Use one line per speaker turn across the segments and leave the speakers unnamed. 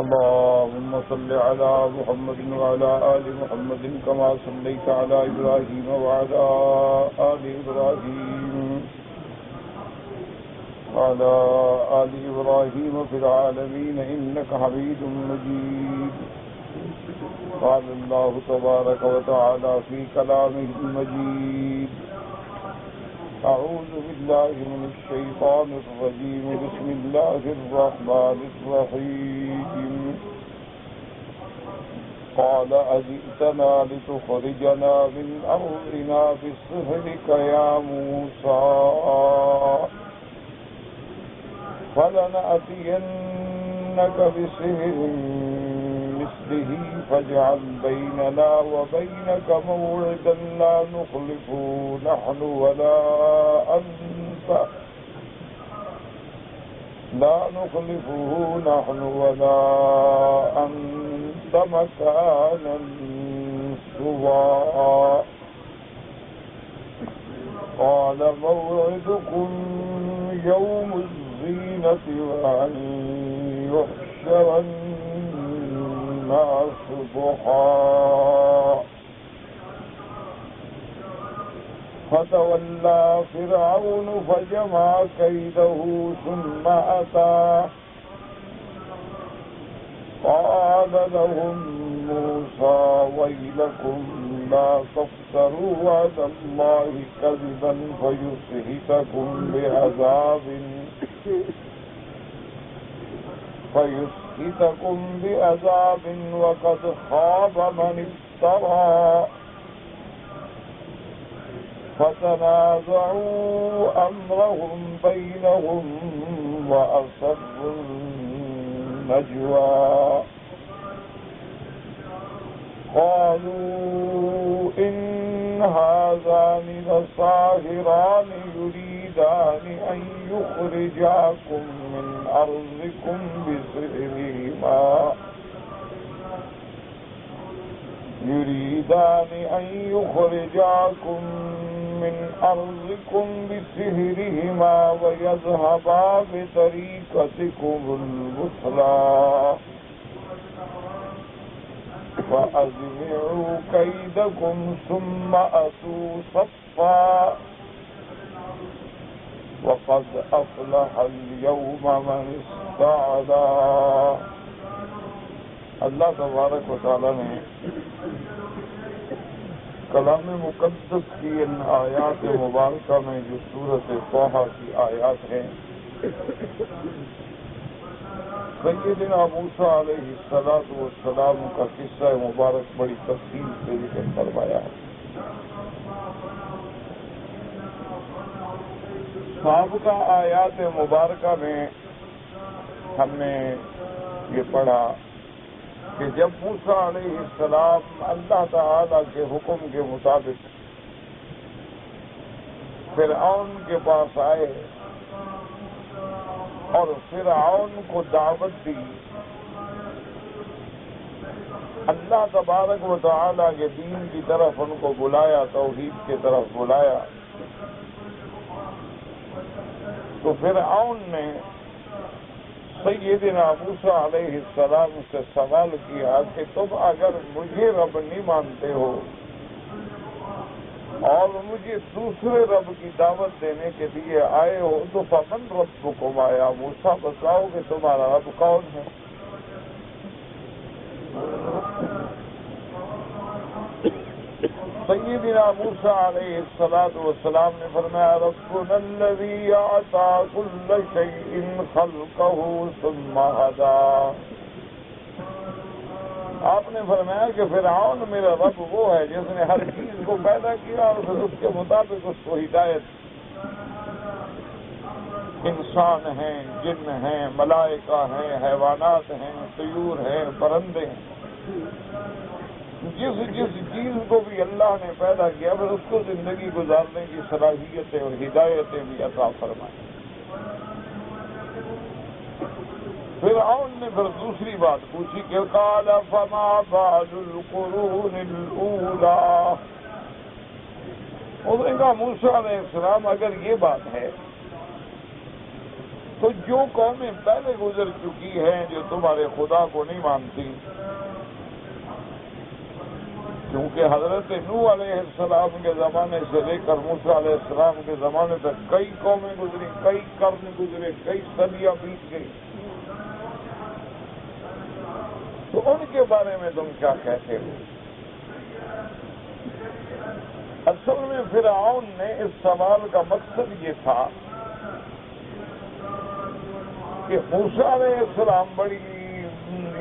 اللهم صل على محمد وعلى آل محمد كما صليت على إبراهيم وعلى آل إبراهيم في العالمين إنك حميد مجيد. قال الله تبارك وتعالى في كلامه المجيد: أعوذ بالله من الشيطان الرجيم. بسم الله الرحمن الرحيم. قال أجئتنا لتخرجنا من أرضنا بسحرك يا موسى فلنأتينك بسحر مثله فاجعل بيننا وبينك موعدا لا نخلفه نحن ولا أنت مكانا سوى. قال موعدكم يوم الزينة وأن يحشر الناس ضحى. فتولى فرعون فجمع كيده ثم أتى. قال لهم موسى ويلكم لا تفتروا على الله كذبا فيسحتكم بعذاب وقد خاب من افترى. فتنازعوا أمرهم بينهم وأسروا النجوى. قالوا إن هذان لساحران يريدان أن يخرجاكم من أرضكم بسحرهما ويذهبا بطريقتكم المثلى فأجمعوا كيدكم ثم أتوا صفا وقد أفلح اليوم من استعلى. اللہ تبارک و تعالی نے کلام مقدس کی ان آیات مبارکہ میں جو سورۃ طٰہٰ کی آیات ہیں، سیدنا موسیٰ علیہ السلام کا قصہ مبارک بڑی تفصیل سے ذکر فرمایا ہے. سابقہ آیات مبارکہ میں ہم نے یہ پڑھا کہ جب موسیٰ علیہ السلام اللہ تعالی کے حکم کے مطابق فرعون کے پاس آئے اور فرعون کو دعوت دی، اللہ تبارک و تعالی کے دین کی طرف ان کو بلایا، توحید کی طرف بلایا، تو فرعون نے سیدنا موسیٰ علیہ السلام سے سوال کیا کہ تم اگر مجھے رب نہیں مانتے ہو اور مجھے دوسرے رب کی دعوت دینے کے لیے آئے ہو تو فمن ربکم، آیا موسیٰ بتاؤ کہ تمہارا رب کون ہے؟ سیدنا موسیٰ علیہ السلام نے فرمایا ربنا الذی اعطی کل شیء خلقہ ثم ہدی. آپ نے فرمایا کہ فرعون میرا رب وہ ہے جس نے ہر چیز کو پیدا کیا اور پھر اس کے مطابق اس کو ہدایت. انسان ہیں، جن ہیں، ملائکہ ہیں، حیوانات ہیں، طیور ہیں، پرندے ہیں، جس چیز کو بھی اللہ نے پیدا کیا پھر اس کو زندگی گزارنے کی صلاحیتیں اور ہدایتیں بھی عطا فرمائیں. فرعون نے پھر دوسری بات پوچھی کہ قال فما بال القرون الاولى. اس نے کہا موسیٰ علیہ السلام اگر یہ بات ہے تو جو قومیں پہلے گزر چکی ہیں جو تمہارے خدا کو نہیں مانتی، کیونکہ حضرت نوح علیہ السلام کے زمانے سے لے کر موسیٰ علیہ السلام کے زمانے تک کئی قومیں گزری، کئی قرن گزرے، کئی صدیاں بیت گئی، تو ان کے بارے میں تم کیا کہتے ہو؟ اصل میں فرعون نے اس سوال کا مقصد یہ تھا کہ موسیٰ علیہ السلام بڑی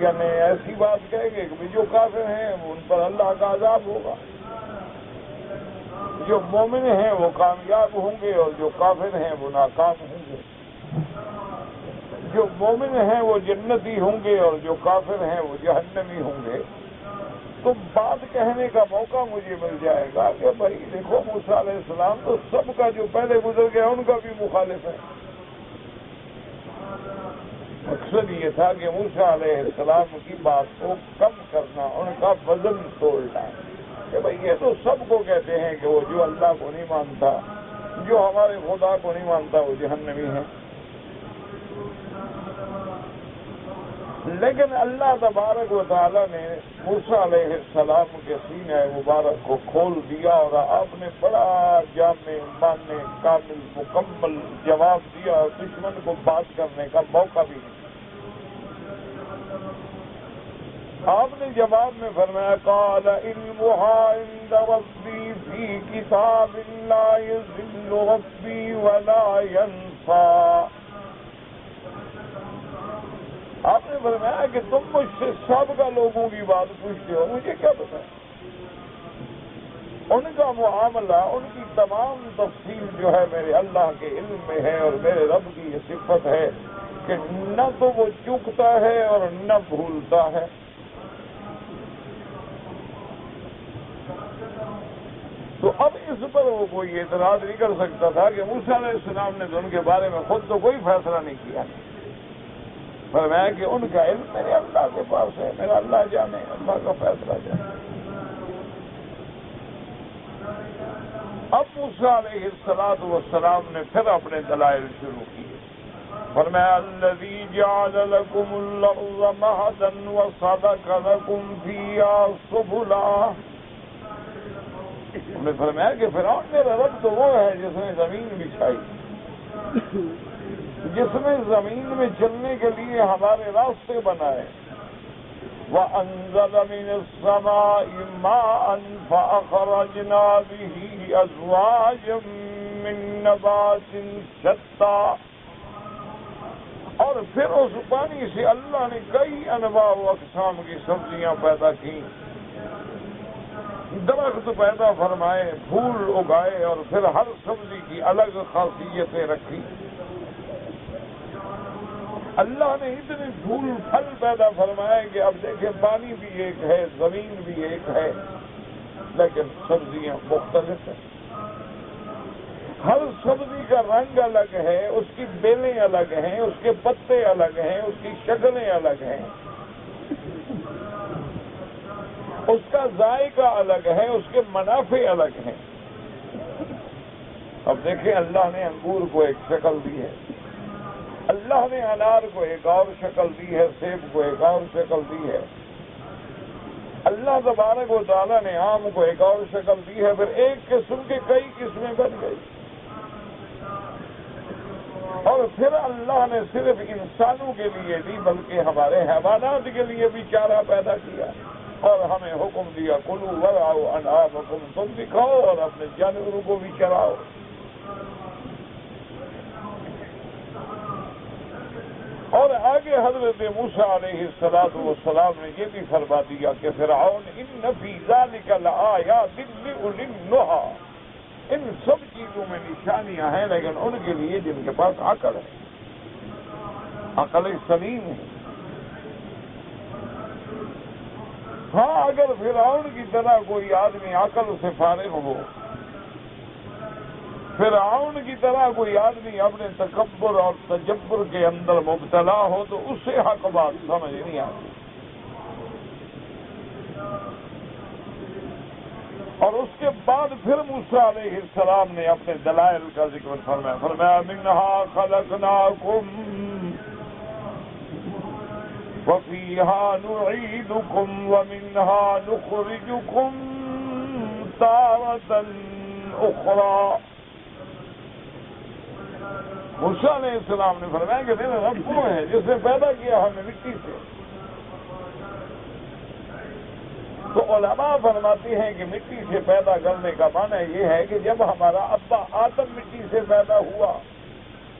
یعنی ایسی بات کہے گے کہ جو کافر ہیں ان پر اللہ کا عذاب ہوگا، جو مومن ہیں وہ کامیاب ہوں گے اور جو کافر ہیں وہ ناکام ہوں گے، جو مومن ہیں وہ جنتی ہوں گے اور جو کافر ہیں وہ جہنمی ہوں گے۔ تو بات کہنے کا موقع مجھے مل جائے گا کہ بھائی دیکھو موسیٰ علیہ السلام تو سب کا جو پہلے گزر گیا ان کا بھی مخالف ہے۔ مقصد یہ تھا کہ موسیٰ علیہ السلام کی بات کو کم کرنا، ان کا وزن توڑنا کہ بھائی یہ تو سب کو کہتے ہیں کہ وہ جو اللہ کو نہیں مانتا، جو ہمارے خدا کو نہیں مانتا وہ جہنمی ہے، لیکن اللہ تبارک و تعالی نے موسیٰ علیہ السلام کے سینہ مبارک کو کھول دیا اور آپ نے بڑا جامع ماننے کامل مکمل جواب دیا اور دشمن کو بات کرنے کا موقع بھی نہیں۔ آپ نے جواب میں فرمایا قال علمها عند ربی فی کتاب لا یضل ربی ولا ینسیٰ۔ آپ نے فرمایا کہ تم مجھ سے سب کا لوگوں کی بات پوچھتے ہو، مجھے کیا پتا؟ ان کا معاملہ، ان کی تمام تفصیل جو ہے میرے اللہ کے علم میں ہے، اور میرے رب کی یہ صفت ہے کہ نہ تو وہ چوکتا ہے اور نہ بھولتا ہے۔ تو اب اس پر وہ کوئی اعتراض نہیں کر سکتا تھا کہ موسیٰ علیہ السلام نے تو ان کے بارے میں خود تو کوئی فیصلہ نہیں کیا، فرمایا کہ ان کا علم میرے اللہ کے پاس ہے، میرا اللہ جانے، اللہ کا فیصلہ جانے۔ اب موسیٰ علیہ السلام نے پھر اپنے دلائل شروع کیے، فرمایا الذی جعل لکم الارض مہدا وسلک لکم فیہا سبلا۔ انہوں نے فرمایا کہ فرعون میرا رب تو وہ ہے جس نے زمین بچھائی، جس میں زمین میں چلنے کے لیے ہمارے راستے بنائے، وَأَنزَلَ مِنَ السَّمَاءِ مَاءً فَأَخْرَجْنَا بِهِ أَزْوَاجًا مِّن نَّبَاتٍ شَتَّىٰ۔ اور پھر اس پانی سے اللہ نے کئی انواع و اقسام کی سبزیاں پیدا کی، درخت پیدا فرمائے، پھول اگائے، اور پھر ہر سبزی کی الگ خاصیتیں رکھی۔ اللہ نے اتنے پھول پھل پیدا فرمائے کہ اب دیکھیں پانی بھی ایک ہے، زمین بھی ایک ہے، لیکن سبزیاں مختلف ہیں۔ ہر سبزی کا رنگ الگ ہے، اس کی بیلیں الگ ہیں، اس کے پتے الگ ہیں، اس کی شکلیں الگ ہیں، اس کا ذائقہ الگ ہے، اس کے منافع الگ ہیں۔ اب دیکھیں اللہ نے انگور کو ایک شکل دی ہے، اللہ نے انار کو ایک اور شکل دی ہے، سیب کو ایک اور شکل دی ہے، اللہ تبارک و تعالیٰ نے آم کو ایک اور شکل دی ہے، پھر ایک قسم کے کئی قسمیں بن گئی۔ اور پھر اللہ نے صرف انسانوں کے لیے دی بلکہ ہمارے حیوانات کے لیے بھی چارہ پیدا کیا، اور ہمیں حکم دیا کلوا ورعوا انعامکم، تم بھی کھاؤ اور اپنے جانوروں کو بھی چراؤ۔ اور آگے حضرت موسیٰ علیہ السلام نے یہ بھی فرما دیا کہ فرعون ان فی ذلک لآیات لأولی النہی، ان سب چیزوں میں نشانیاں ہیں لیکن ان کے لیے جن کے پاس عقل ہے، عقل سلیم ہے۔ ہاں اگر فرعون کی طرح کوئی آدمی عقل سے فارغ ہو، فرعون کی طرح کوئی آدمی اپنے تکبر اور تجبر کے اندر مبتلا ہو تو اس سے حق بات سمجھ نہیں آتی۔ اور اس کے بعد پھر موسیٰ علیہ السلام نے اپنے دلائل کا ذکر فرمایا منہا خلقناکم وفیہا نعیدکم ومنہا نخرجکم تارۃ اخری. موسیٰ علیہ السلام نے فرمایا کہ میرا رب وہ ہے جس نے پیدا کیا ہمیں مٹی سے. تو علماء فرماتے ہیں کہ مٹی سے پیدا کرنے کا معنی یہ ہے کہ جب ہمارا ابا آدم مٹی سے پیدا ہوا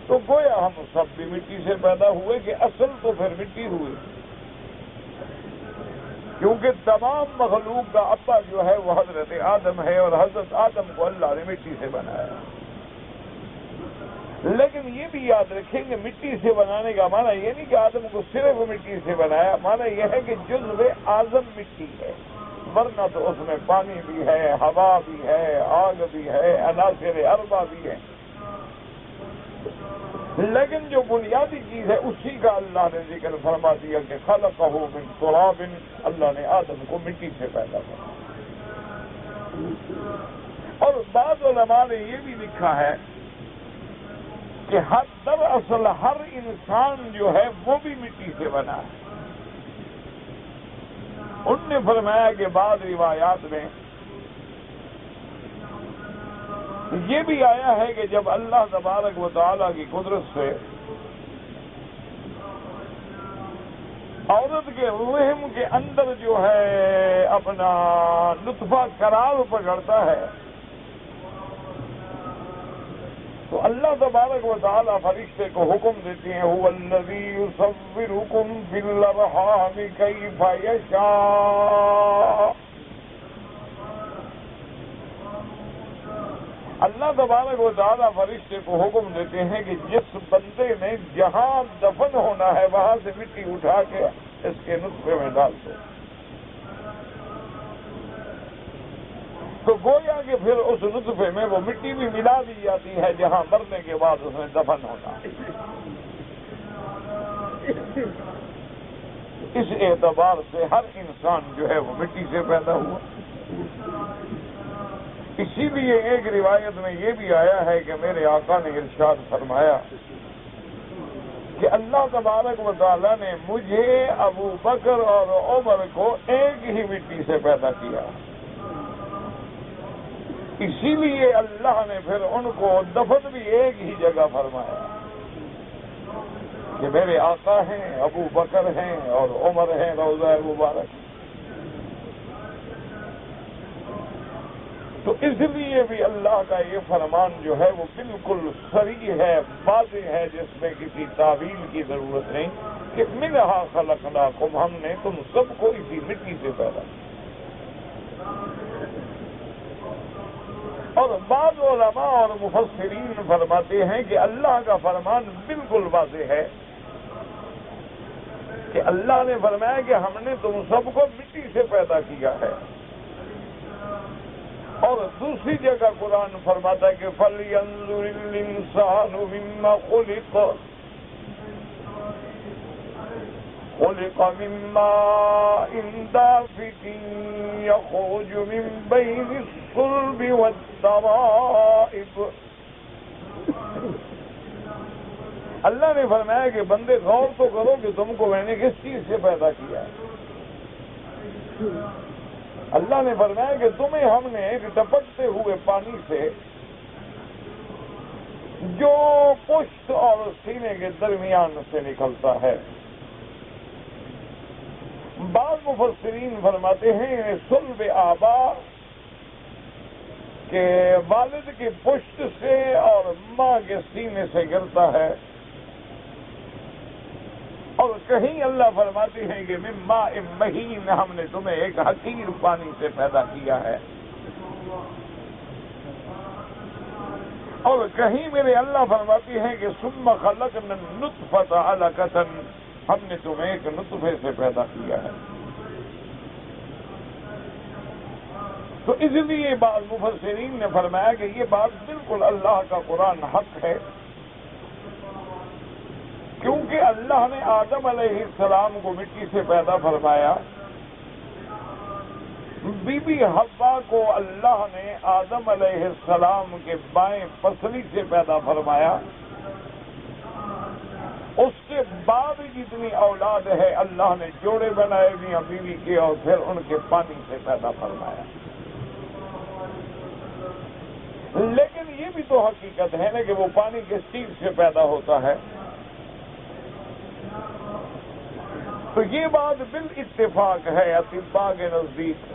تو گویا ہم سب بھی مٹی سے پیدا ہوئے کہ اصل تو پھر مٹی ہوئی، کیونکہ تمام مخلوق کا ابا جو ہے وہ حضرت آدم ہے اور حضرت آدم کو اللہ نے مٹی سے بنایا. لیکن یہ بھی یاد رکھیں کہ مٹی سے بنانے کا معنی یہ نہیں کہ آدم کو صرف مٹی سے بنایا، معنی یہ ہے کہ جزو اعظم مٹی ہے، ورنہ تو اس میں پانی بھی ہے، ہوا بھی ہے، آگ بھی ہے، عناصر اربع بھی ہے. لیکن جو بنیادی چیز ہے اسی کا اللہ نے ذکر فرما دیا کہ خلقہ من تراب، اللہ نے آدم کو مٹی سے پیدا کیا. اور بعض علماء نے یہ بھی لکھا ہے کہ دراصل ہر انسان جو ہے وہ بھی مٹی سے بنا ہے. ان نے فرمایا کہ بعض روایات میں یہ بھی آیا ہے کہ جب اللہ تبارک و تعالیٰ کی قدرت سے عورت کے رحم کے اندر جو ہے اپنا نطفہ قرار پکڑتا ہے تو اللہ تبارک و تعالیٰ فرشتے کو حکم دیتے ہیں هو الذی یصورکم فی الارحام کیف یشاء. اللہ تبارک و تعالیٰ فرشتے کو حکم دیتے ہیں کہ جس بندے نے جہاں دفن ہونا ہے وہاں سے مٹی اٹھا کے اس کے نطفے میں ڈال دو. تو گویا کہ پھر اس نطفے میں وہ مٹی بھی ملا دی جاتی ہے جہاں مرنے کے بعد اس میں دفن ہونا. اس اعتبار سے ہر انسان جو ہے وہ مٹی سے پیدا ہوا. اسی لیے ایک روایت میں یہ بھی آیا ہے کہ میرے آقا نے ارشاد فرمایا کہ اللہ تبارک و تعالیٰ نے مجھے، ابو بکر اور عمر کو ایک ہی مٹی سے پیدا کیا. اسی لیے اللہ نے پھر ان کو دفن بھی ایک ہی جگہ فرمایا کہ میرے آقا ہیں، ابو بکر ہیں اور عمر ہیں روضہ مبارک. تو اس لیے بھی اللہ کا یہ فرمان جو ہے وہ بالکل صریح ہے، واضح ہے، جس میں کسی تعویل کی ضرورت نہیں کہ منہا خلقناکم، ہم نے تم سب کو اسی مٹی سے پیدا کیا. اور بعض علماء اور مفسرین فرماتے ہیں کہ اللہ کا فرمان بالکل واضح ہے کہ اللہ نے فرمایا کہ ہم نے تم سب کو مٹی سے پیدا کیا ہے. اور دوسری جگہ قرآن فرماتا ہے کہ فَلْيَنظُرِ الْإِنسَانُ مِمَّا خُلِقَ مِن مَّاءٍ دَافِقٍ يَخْرُجُ مِن بَيْنِ الصُّلْبِ وَالتَّرَائِبِ. اللہ نے فرمایا کہ بندے غور تو کرو کہ تم کو میں نے کس چیز سے پیدا کیا ہے. اللہ نے فرمایا کہ تمہیں ہم نے ایک ٹپکتے ہوئے پانی سے جو پشت اور سینے کے درمیان سے نکلتا ہے. بعض مفسرین فرماتے ہیں صلب آبا کہ والد کی پشت سے اور ماں کے سینے سے گرتا ہے. اور کہیں اللہ فرماتے ہیں کہ من ماء مہین، ہم نے تمہیں ایک حقیر پانی سے پیدا کیا ہے. اور کہیں میرے اللہ فرماتی ہیں کہ ثم خلقنا النطفة علقة، ہم نے تمہیں ایک نطفے سے پیدا کیا ہے. تو اس لیے بعض مفسرین نے فرمایا کہ یہ بات بالکل اللہ کا قرآن حق ہے، کیونکہ اللہ نے آدم علیہ السلام کو مٹی سے پیدا فرمایا بی بی حوا کو اللہ نے آدم علیہ السلام کے بائیں پسلی سے پیدا فرمایا، اس کے بعد جتنی اولاد ہے اللہ نے جوڑے بنائے میاں بیوی کے اور پھر ان کے پانی سے پیدا فرمایا۔ لیکن یہ بھی تو حقیقت ہے نا کہ وہ پانی کس چیز سے پیدا ہوتا ہے؟ تو یہ بات بالاتفاق ہے اطباء کے نزدیک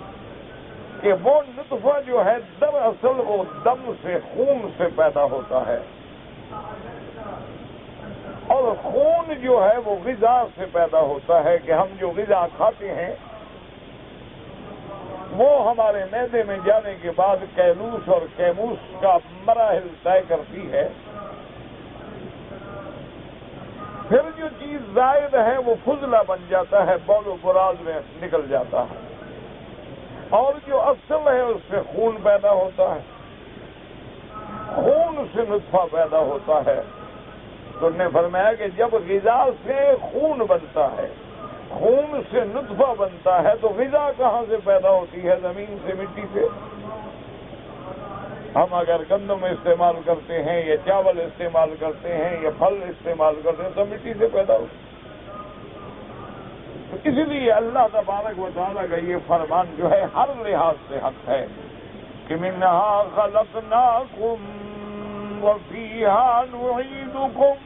کہ وہ نطفہ جو ہے دراصل وہ دم سے، خون سے پیدا ہوتا ہے، اور خون جو ہے وہ غذا سے پیدا ہوتا ہے کہ ہم جو غذا کھاتے ہیں وہ ہمارے معدے میں جانے کے بعد کیلوس اور کیموس کا مراحل طے کرتی ہے، پھر جو چیز زائد ہے وہ فضلہ بن جاتا ہے، بول و براز میں نکل جاتا ہے، اور جو اصل ہے اس سے خون پیدا ہوتا ہے، خون سے نطفہ پیدا ہوتا ہے۔ تو نے فرمایا کہ جب غذا سے خون بنتا ہے، خون سے نطفہ بنتا ہے، تو غذا کہاں سے پیدا ہوتی ہے؟ زمین سے، مٹی سے۔ ہم اگر گندم استعمال کرتے ہیں یا چاول استعمال کرتے ہیں یا پھل استعمال کرتے ہیں تو مٹی سے پیدا ہوتی ہے۔ تو اس لیے اللہ تبارک و تعالیٰ کا یہ فرمان جو ہے ہر لحاظ سے حق ہے کہ منہا خلقناکم وفیہا نعیدکم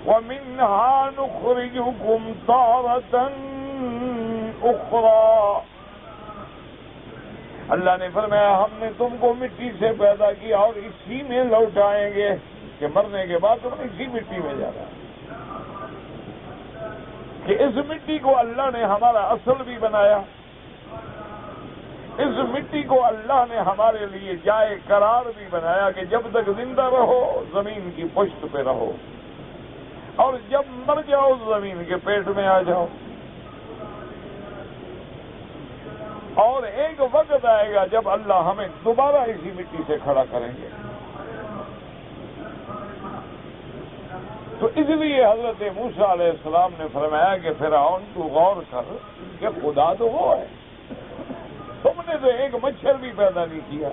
ومنہا نخرجکم تارۃ اخری۔ اللہ نے فرمایا ہم نے تم کو مٹی سے پیدا کیا اور اسی میں لوٹائیں گے، کہ مرنے کے بعد تم نے اسی مٹی میں جانا ہے۔ کہ اس مٹی کو اللہ نے ہمارا اصل بھی بنایا، اس مٹی کو اللہ نے ہمارے لیے جائے قرار بھی بنایا کہ جب تک زندہ رہو زمین کی پشت پہ رہو، اور جب مر جاؤ زمین کے پیٹ میں آ جاؤ۔ اور ایک وقت آئے گا جب اللہ ہمیں دوبارہ اسی مٹی سے کھڑا کریں گے۔ تو اس لیے حضرت موسیٰ علیہ السلام نے فرمایا کہ فرعون تو غور کر کہ خدا تو وہ ہے، تم نے تو ایک مچھر بھی پیدا نہیں کیا،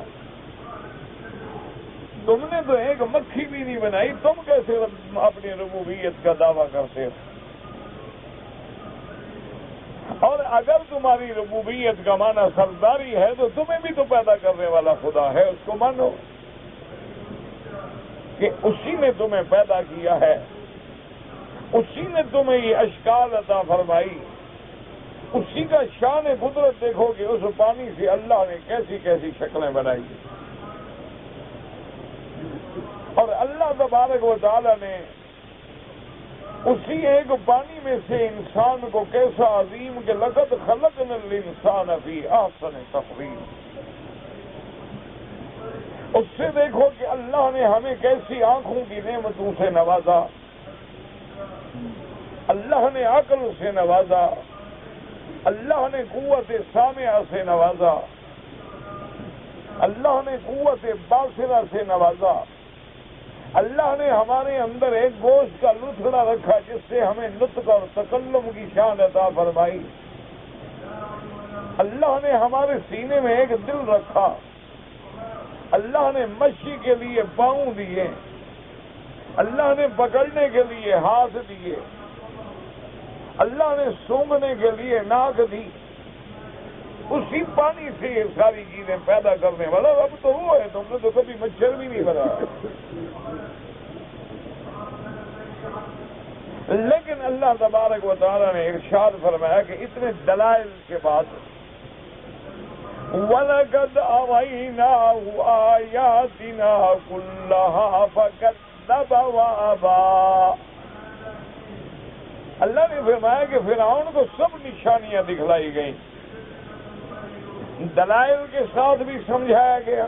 تم نے تو ایک مکھی بھی نہیں بنائی، تم کیسے اپنی ربوبیت کا دعویٰ کرتے ہو؟ اور اگر تمہاری ربوبیت کا معنی سرداری ہے تو تمہیں بھی تو پیدا کرنے والا خدا ہے، اس کو مانو کہ اسی نے تمہیں پیدا کیا ہے، اسی نے تمہیں یہ اشکال عطا فرمائی، اسی کا شان قدرت دیکھو کہ اس پانی سے اللہ نے کیسی کیسی شکلیں بنائی، اور اللہ تبارک و تعالی نے اسی ایک پانی میں سے انسان کو کیسا عظیم کہ لقد خلقنا الانسان فی احسن تقویم۔ اس سے دیکھو کہ اللہ نے ہمیں کیسی آنکھوں کی نعمتوں سے نوازا، اللہ نے عقل سے نوازا، اللہ نے قوت سامعہ سے نوازا، اللہ نے قوت باصرہ سے نوازا، اللہ نے ہمارے اندر ایک گوشت کا لتھڑا رکھا جس سے ہمیں نطق اور تکلم کی شان عطا فرمائی، اللہ نے ہمارے سینے میں ایک دل رکھا، اللہ نے مشی کے لیے پاؤں دیے، اللہ نے پکڑنے کے لیے ہاتھ دیے، اللہ نے سونگھنے کے لیے ناک دی، اسی پانی سے یہ ساری چیزیں پیدا کرنے والا اب تو وہ ہے، تم نے تو کبھی مچھر بھی نہیں بنایا۔ لیکن اللہ تبارک و تعالیٰ نے ارشاد فرمایا کہ اتنے دلائل کے بعد وَلَقَدْ أَرَيْنَاهُ آيَاتِنَا كُلَّهَا فَكَذَّبَ وَأَبَىٰ۔ اللہ نے فرمایا کہ فرعون کو سب نشانیاں دکھلائی گئیں، دلائل کے ساتھ بھی سمجھایا گیا،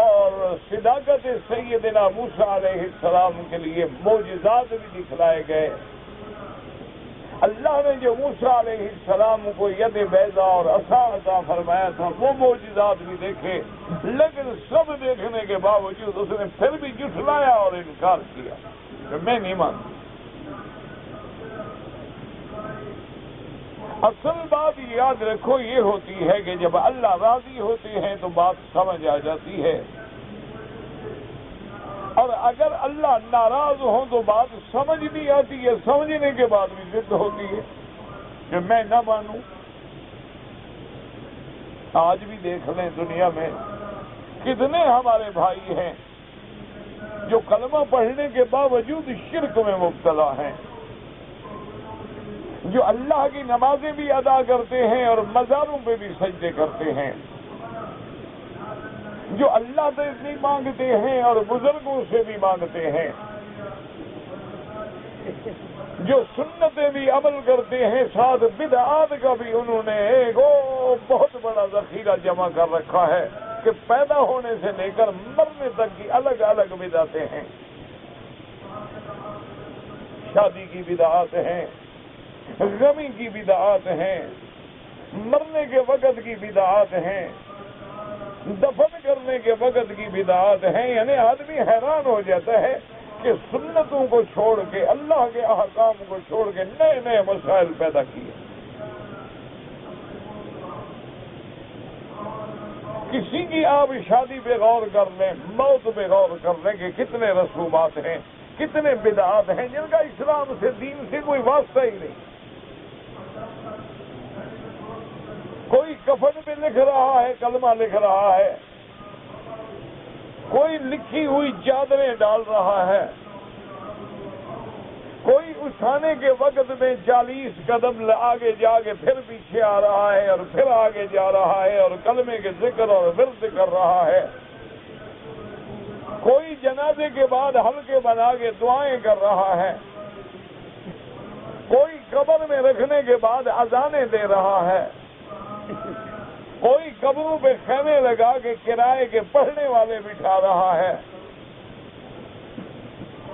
اور صداقت سیدنا موسیٰ علیہ السلام کے لیے معجزات بھی دکھلائے گئے۔ اللہ نے جو موسیٰ علیہ السلام کو ید بیضا اور عصا عطا فرمایا تھا وہ معجزات بھی دیکھے، لیکن سب دیکھنے کے باوجود اس نے پھر بھی جھٹلایا اور انکار کیا کہ میں نہیں مانتا۔ اصل بات یاد رکھو یہ ہوتی ہے کہ جب اللہ راضی ہوتے ہیں تو بات سمجھ آ جاتی ہے، اور اگر اللہ ناراض ہوں تو بات سمجھ نہیں آتی ہے، سمجھنے کے بعد بھی ضد ہوتی ہے کہ میں نہ مانوں۔ آج بھی دیکھ لیں دنیا میں کتنے ہمارے بھائی ہیں جو کلمہ پڑھنے کے باوجود شرک میں مبتلا ہیں، جو اللہ کی نمازیں بھی ادا کرتے ہیں اور مزاروں پہ بھی سجدے کرتے ہیں، جو اللہ سے نہیں مانگتے ہیں اور بزرگوں سے بھی مانگتے ہیں، جو سنتیں بھی عمل کرتے ہیں، ساتھ بدعات کا بھی انہوں نے ایک بہت بڑا ذخیرہ جمع کر رکھا ہے کہ پیدا ہونے سے لے کر مرنے تک کی الگ الگ بدعتیں ہیں۔ شادی کی بدعات ہیں، غمی کی بدعات ہیں، مرنے کے وقت کی بدعات ہیں، دفن کرنے کے وقت کی بدعات ہیں۔ یعنی آدمی حیران ہو جاتا ہے کہ سنتوں کو چھوڑ کے، اللہ کے احکام کو چھوڑ کے نئے نئے مسائل پیدا کیے۔ کسی کی آپ شادی پہ غور کر لیں، موت پہ غور کر لیں کہ کتنے رسومات ہیں، کتنے بدعات ہیں جن کا اسلام سے، دین سے کوئی واسطہ ہی نہیں۔ کوئی کفن پہ لکھ رہا ہے، کلمہ لکھ رہا ہے، کوئی لکھی ہوئی چادریں ڈال رہا ہے، کوئی اٹھانے کے وقت میں 40 قدم آگے جا کے پھر پیچھے آ رہا ہے اور پھر آگے جا رہا ہے اور کلمے کے ذکر اور ورد کر رہا ہے، کوئی جنازے کے بعد حلقے بنا کے دعائیں کر رہا ہے، کوئی قبر میں رکھنے کے بعد اذانیں دے رہا ہے، کوئی قبروں پہ خیمے لگا کے کرائے کے پڑھنے والے بٹھا رہا ہے،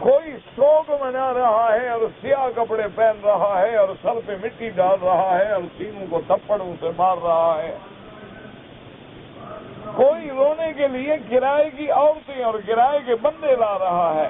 کوئی سوگ منا رہا ہے اور سیاہ کپڑے پہن رہا ہے اور سر پہ مٹی ڈال رہا ہے اور سینوں کو تھپڑوں سے مار رہا ہے، کوئی رونے کے لیے کرائے کی عورتیں اور کرائے کے بندے لا رہا ہے،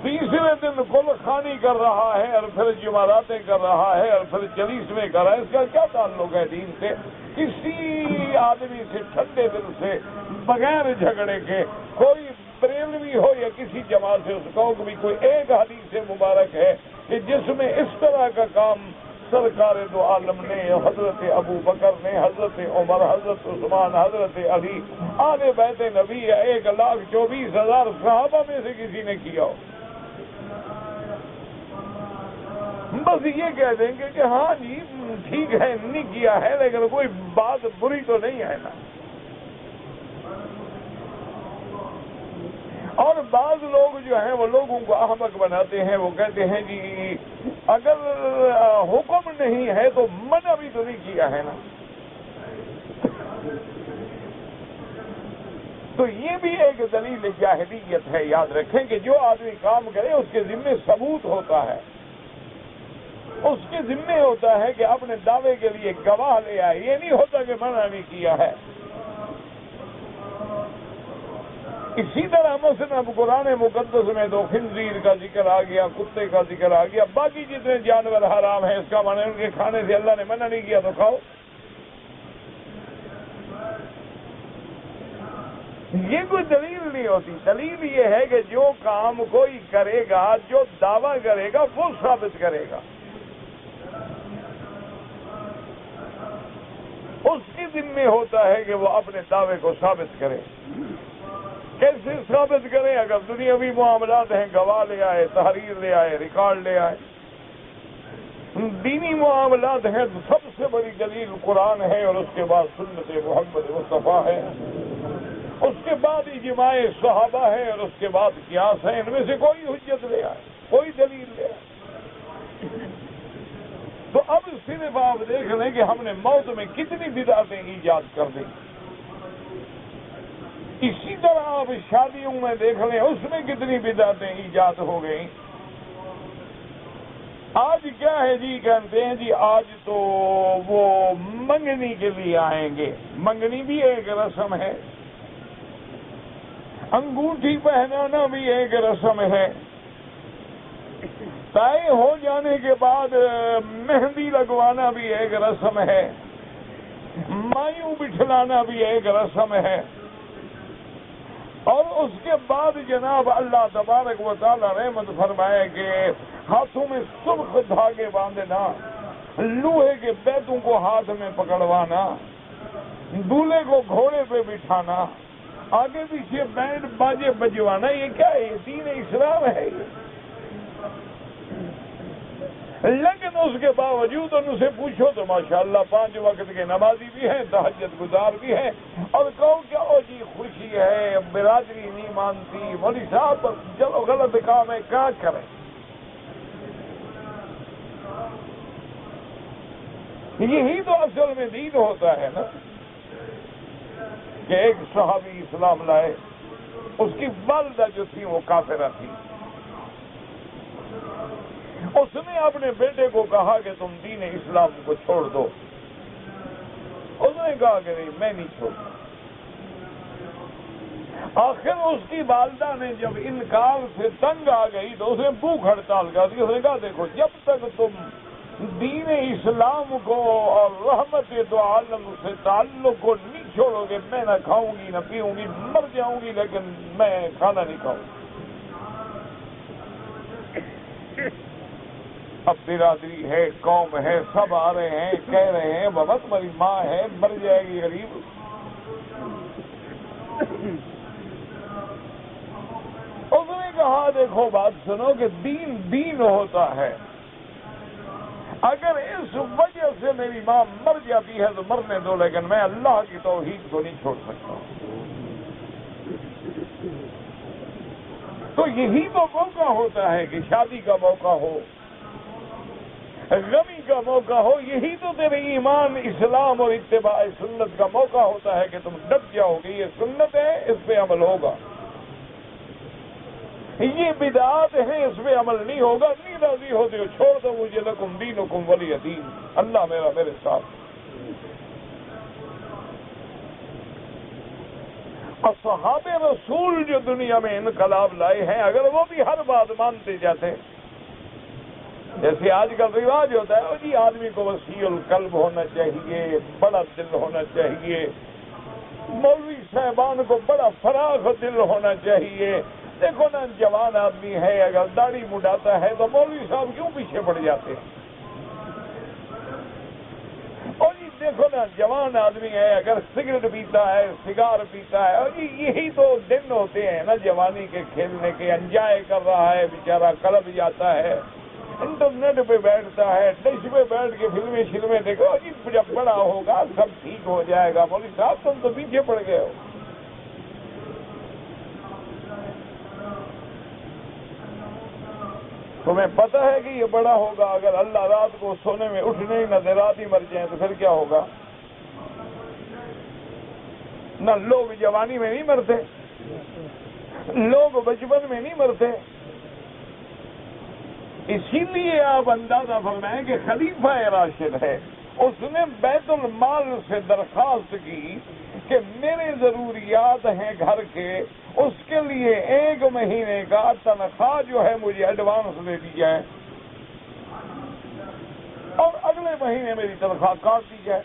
تیسرے دن کل خانی کر رہا ہے اور پھر جمعراتیں کر رہا ہے اور پھر چلیسویں کر رہا ہے۔ اس کا کیا تعلق ہے دین سے؟ کسی آدمی سے ٹھنڈے دل سے، بغیر جھگڑے کے، کوئی بریلوی ہو یا کسی جماعت سے، اس کو بھی کوئی ایک حدیث مبارک ہے کہ جس میں اس طرح کا کام سرکار دو عالم نے، حضرت ابو بکر نے، حضرت عمر، حضرت عثمان، حضرت علی، آل بیت نبی 1,24,000 صحابہ میں سے کسی نے کیا ہو؟ بس یہ کہہ دیں گے کہ ہاں جی ٹھیک ہے نہیں کیا ہے، لیکن کوئی بات بری تو نہیں ہے نا۔ اور بعض لوگ جو ہیں وہ لوگوں کو احمق بناتے ہیں، وہ کہتے ہیں جی اگر حکم نہیں ہے تو منع بھی تو نہیں کیا ہے نا۔ تو یہ بھی ایک دلیل جاہلیت ہے۔ یاد رکھیں کہ جو آدمی کام کرے اس کے ذمے ثبوت ہوتا ہے، اس کے ذمے ہوتا ہے کہ اپنے دعوے کے لیے گواہ لے آئے، یہ نہیں ہوتا کہ منع نہیں کیا ہے۔ اسی طرح مثلا قرآن مقدس میں تو خنزیر کا ذکر آ گیا، کتے کا ذکر آ گیا، باقی جتنے جانور حرام ہیں اس کا معنی ان کے کھانے سے اللہ نے منع نہیں کیا تو کھاؤ۔ یہ کوئی دلیل نہیں ہوتی۔ دلیل یہ ہے کہ جو کام کوئی کرے گا، جو دعویٰ کرے گا وہ ثابت کرے گا، اس کے ذمے ہوتا ہے کہ وہ اپنے دعوے کو ثابت کرے۔ کیسے ثابت کریں؟ اگر دنیاوی معاملات ہیں گواہ لے آئے، تحریر لے آئے، ریکارڈ لے آئے۔ دینی معاملات ہیں تو سب سے بڑی دلیل قرآن ہے اور اس کے بعد سنت محمد مصطفیٰ ہے، اس کے بعد اجماع صحابہ ہے اور اس کے بعد قیاس ہے۔ ان میں سے کوئی حجت لے آئے، کوئی دلیل لے آئے۔ تو اب صرف آپ دیکھ لیں کہ ہم نے موت میں کتنی بدعتیں ایجاد کر دیں۔ اسی طرح آپ شادیوں میں دیکھ لیں، اس میں کتنی بدعتیں ایجاد ہو گئیں۔ آج کیا ہے جی، کہتے ہیں جی آج تو وہ منگنی کے لیے آئیں گے۔ منگنی بھی ایک رسم ہے، انگوٹھی پہنانا بھی ایک رسم ہے، طے ہو جانے کے بعد مہندی لگوانا بھی ایک رسم ہے، مایوں بٹھلانا بھی ایک رسم ہے، اور اس کے بعد جناب اللہ تبارک و تعالی رحمت فرمائے کہ ہاتھوں میں سرخ دھاگے باندھنا، لوہے کے بیتوں کو ہاتھ میں پکڑوانا، دولہے کو گھوڑے پہ بٹھانا، آگے پیچھے بینڈ باجے بجوانا، یہ کیا ہے؟ یہ دین اسلام ہے یہ۔ لیکن اس کے باوجود ان سے پوچھو تو ماشاءاللہ 5 وقت کے نمازی بھی ہیں، تہجد گزار بھی ہیں، اور کہو کیا او جی خوشی ہے، برادری نہیں مانتی، مولوی صاحب چلو غلط کام ہے، کیا کریں؟ یہی تو اصل میں دین ہوتا ہے نا، کہ ایک صحابی اسلام لائے، اس کی والدہ جو تھی وہ کافرہ تھی، اس نے اپنے بیٹے کو کہا کہ تم دین اسلام کو چھوڑ دو، اس نے کہا کہ نہیں میں نہیں چھوڑوں۔ آخر اس کی والدہ نے جب انکار سے تنگ آ گئی تو اس نے بھوک ہڑتال کر دی، اس نے کہا دیکھو جب تک تم دین اسلام کو اور رحمت دو عالم سے تعلق کو نہیں چھوڑو گے، میں نہ کھاؤں گی نہ پیوں گی، مر جاؤں گی لیکن میں کھانا نہیں کھاؤں گی۔ اب برادری ہے، قوم ہے، سب آ رہے ہیں، کہہ رہے ہیں بابا تمہاری ماں ہے مر جائے گی غریب۔ اس نے کہا دیکھو بات سنو کہ دین دین ہوتا ہے، اگر اس وجہ سے میری ماں مر جاتی ہے تو مرنے دو، لیکن میں اللہ کی توحید کو نہیں چھوڑ سکتا۔ تو یہی تو موقع ہوتا ہے کہ شادی کا موقع ہو، غمی کا موقع ہو، یہی تو تیرے ایمان اسلام اور اتباع سنت کا موقع ہوتا ہے کہ تم ڈٹ جاؤ گے یہ سنت ہے اس پہ عمل ہوگا، یہ بدعات ہیں اس پہ عمل نہیں ہوگا، نہیں راضی ہوتے ہو چھوڑ دو مجھے، لکم دینکم ولی دین، اللہ میرا میرے ساتھ۔ اصحاب رسول جو دنیا میں انقلاب لائے ہیں، اگر وہ بھی ہر بات مانتے جاتے، جیسے آج کل رواج ہوتا ہے جی آدمی کو وسیع القلب ہونا چاہیے، بڑا دل ہونا چاہیے، مولوی صاحبان کو بڑا فراخ دل ہونا چاہیے۔ دیکھو نا جوان آدمی ہے اگر داڑھی مڈاتا ہے تو مولوی صاحب کیوں پیچھے پڑ جاتے ہیں؟ اور جی دیکھو نا جوان آدمی ہے اگر سگریٹ پیتا ہے، سگار پیتا ہے، اور جی یہی تو دن ہوتے ہیں نا جوانی کے کھیلنے کے، انجوائے کر رہا ہے بیچارہ، کلب جاتا ہے، انٹرنیٹ پہ بیٹھتا ہے، ڈش پہ بیٹھ کے فلمیں شلمیں دیکھو جی جب بڑا ہوگا سب ٹھیک ہو جائے گا۔ مولوی صاحب تم تو پیچھے پڑ گئے ہو۔ تمہیں پتہ ہے کہ یہ بڑا ہوگا، اگر اللہ رات کو سونے میں اٹھنے ہی نہ دے، رات ہی مر جائیں تو پھر کیا ہوگا؟ نہ لوگ جوانی میں نہیں مرتے، لوگ بچپن میں نہیں مرتے۔ اسی لیے آپ اندازہ فرمائیں کہ خلیفہ راشد ہے، اس نے بیت المال سے درخواست کی کہ میرے ضروریات ہیں گھر کے، اس کے لیے 1 مہینے کا تنخواہ جو ہے مجھے ایڈوانس دے دی جائے اور اگلے مہینے میری تنخواہ کاٹ دی جائے۔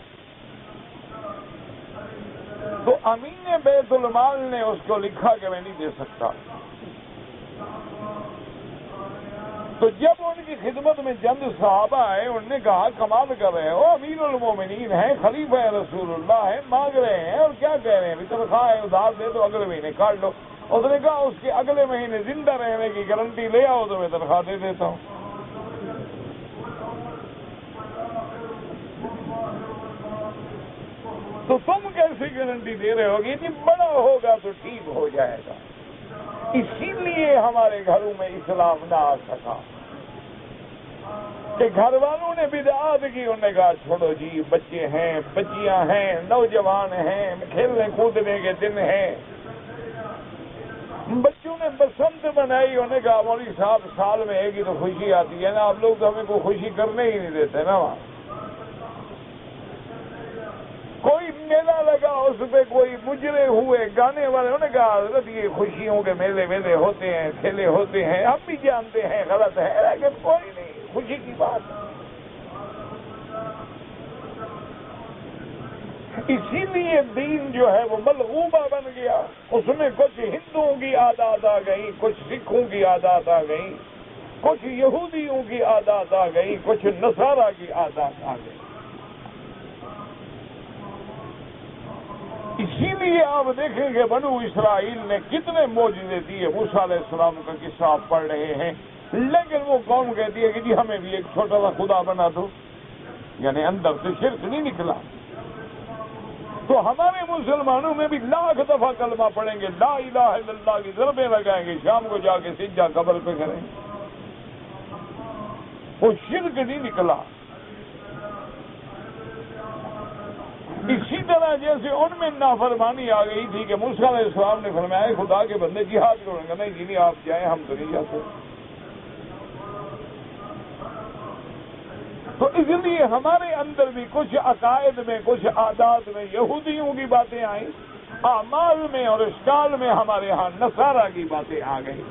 تو امین بیت المال نے اس کو لکھا کہ میں نہیں دے سکتا۔ تو جب ان کی خدمت میں چند صحابہ آئے، انہوں نے کہا کمال کر رہے ہو، امیر المومنین ہیں، خلیفہ رسول اللہ ہیں، مانگ رہے ہیں اور کیا کہہ رہے ہیں تنخواہ ہے ادھار دے تو اگلے مہینے کاٹ لو۔ اس نے کہا اس کے اگلے مہینے زندہ رہنے کی گارنٹی لے آؤ تو میں تنخواہ دے دیتا ہوں۔ تو تم کیسی گارنٹی دے رہے ہو کہ بڑا ہوگا تو ٹھیک ہو جائے گا؟ اسی لیے ہمارے گھروں میں اسلام نہ آ سکا کہ گھر والوں نے بدعات کی، انہوں نے کہا چھوڑو جی بچے ہیں، بچیاں ہیں، نوجوان ہیں، کھیلنے کودنے کے دن ہیں۔ بچوں نے بسنت منائی، انہوں نے کہا مولوی صاحب سال میں ایک ہی تو خوشی آتی ہے نا، آپ لوگ تو ہمیں کو خوشی کرنے ہی نہیں دیتے نا۔ وہاں کوئی میلہ لگا، اس پہ کوئی مجرے ہوئے گانے والے، انہوں نے کہا حضرت یہ خوشیوں کے میلے ہوتے ہیں، ٹھیلے ہوتے ہیں، ہم بھی جانتے ہیں غلط ہے، لیکن کوئی نہیں، خوشی کی بات۔ اسی لیے دین جو ہے وہ ملغوبہ بن گیا، اس میں کچھ ہندوؤں کی عادات آ گئی، کچھ سکھوں کی عادات آ گئی، کچھ یہودیوں کی عادات آ گئی، کچھ نصارہ کی عادات آ گئی۔ اسی لیے آپ دیکھیں گے بنو اسرائیل نے کتنے معجزے دیے، موسیٰ علیہ السلام کا قصہ آپ پڑھ رہے ہیں، لیکن وہ قوم کہتی ہے کہ جی ہمیں بھی ایک چھوٹا سا خدا بنا دو، یعنی اندر سے شرک نہیں نکلا۔ تو ہمارے مسلمانوں میں بھی لاکھ دفعہ کلمہ پڑھیں گے، لا الہ الا اللہ کی ضربیں لگائیں گے، شام کو جا کے سجدہ قبر پہ کریں گے، وہ شرک نہیں نکلا۔ اسی طرح جیسے ان میں نافرمانی آ گئی تھی کہ موسیٰ علیہ السلام نے فرمایا خدا کے بندے جہاد کریں گے، نہیں جی نہیں آپ جائیں، ہم تو نہیں جاتے۔ تو اس لیے ہمارے اندر بھی کچھ عقائد میں، کچھ عادات میں یہودیوں کی باتیں آئیں، اعمال میں اور اشکال میں ہمارے ہاں نصارہ کی باتیں آ گئی۔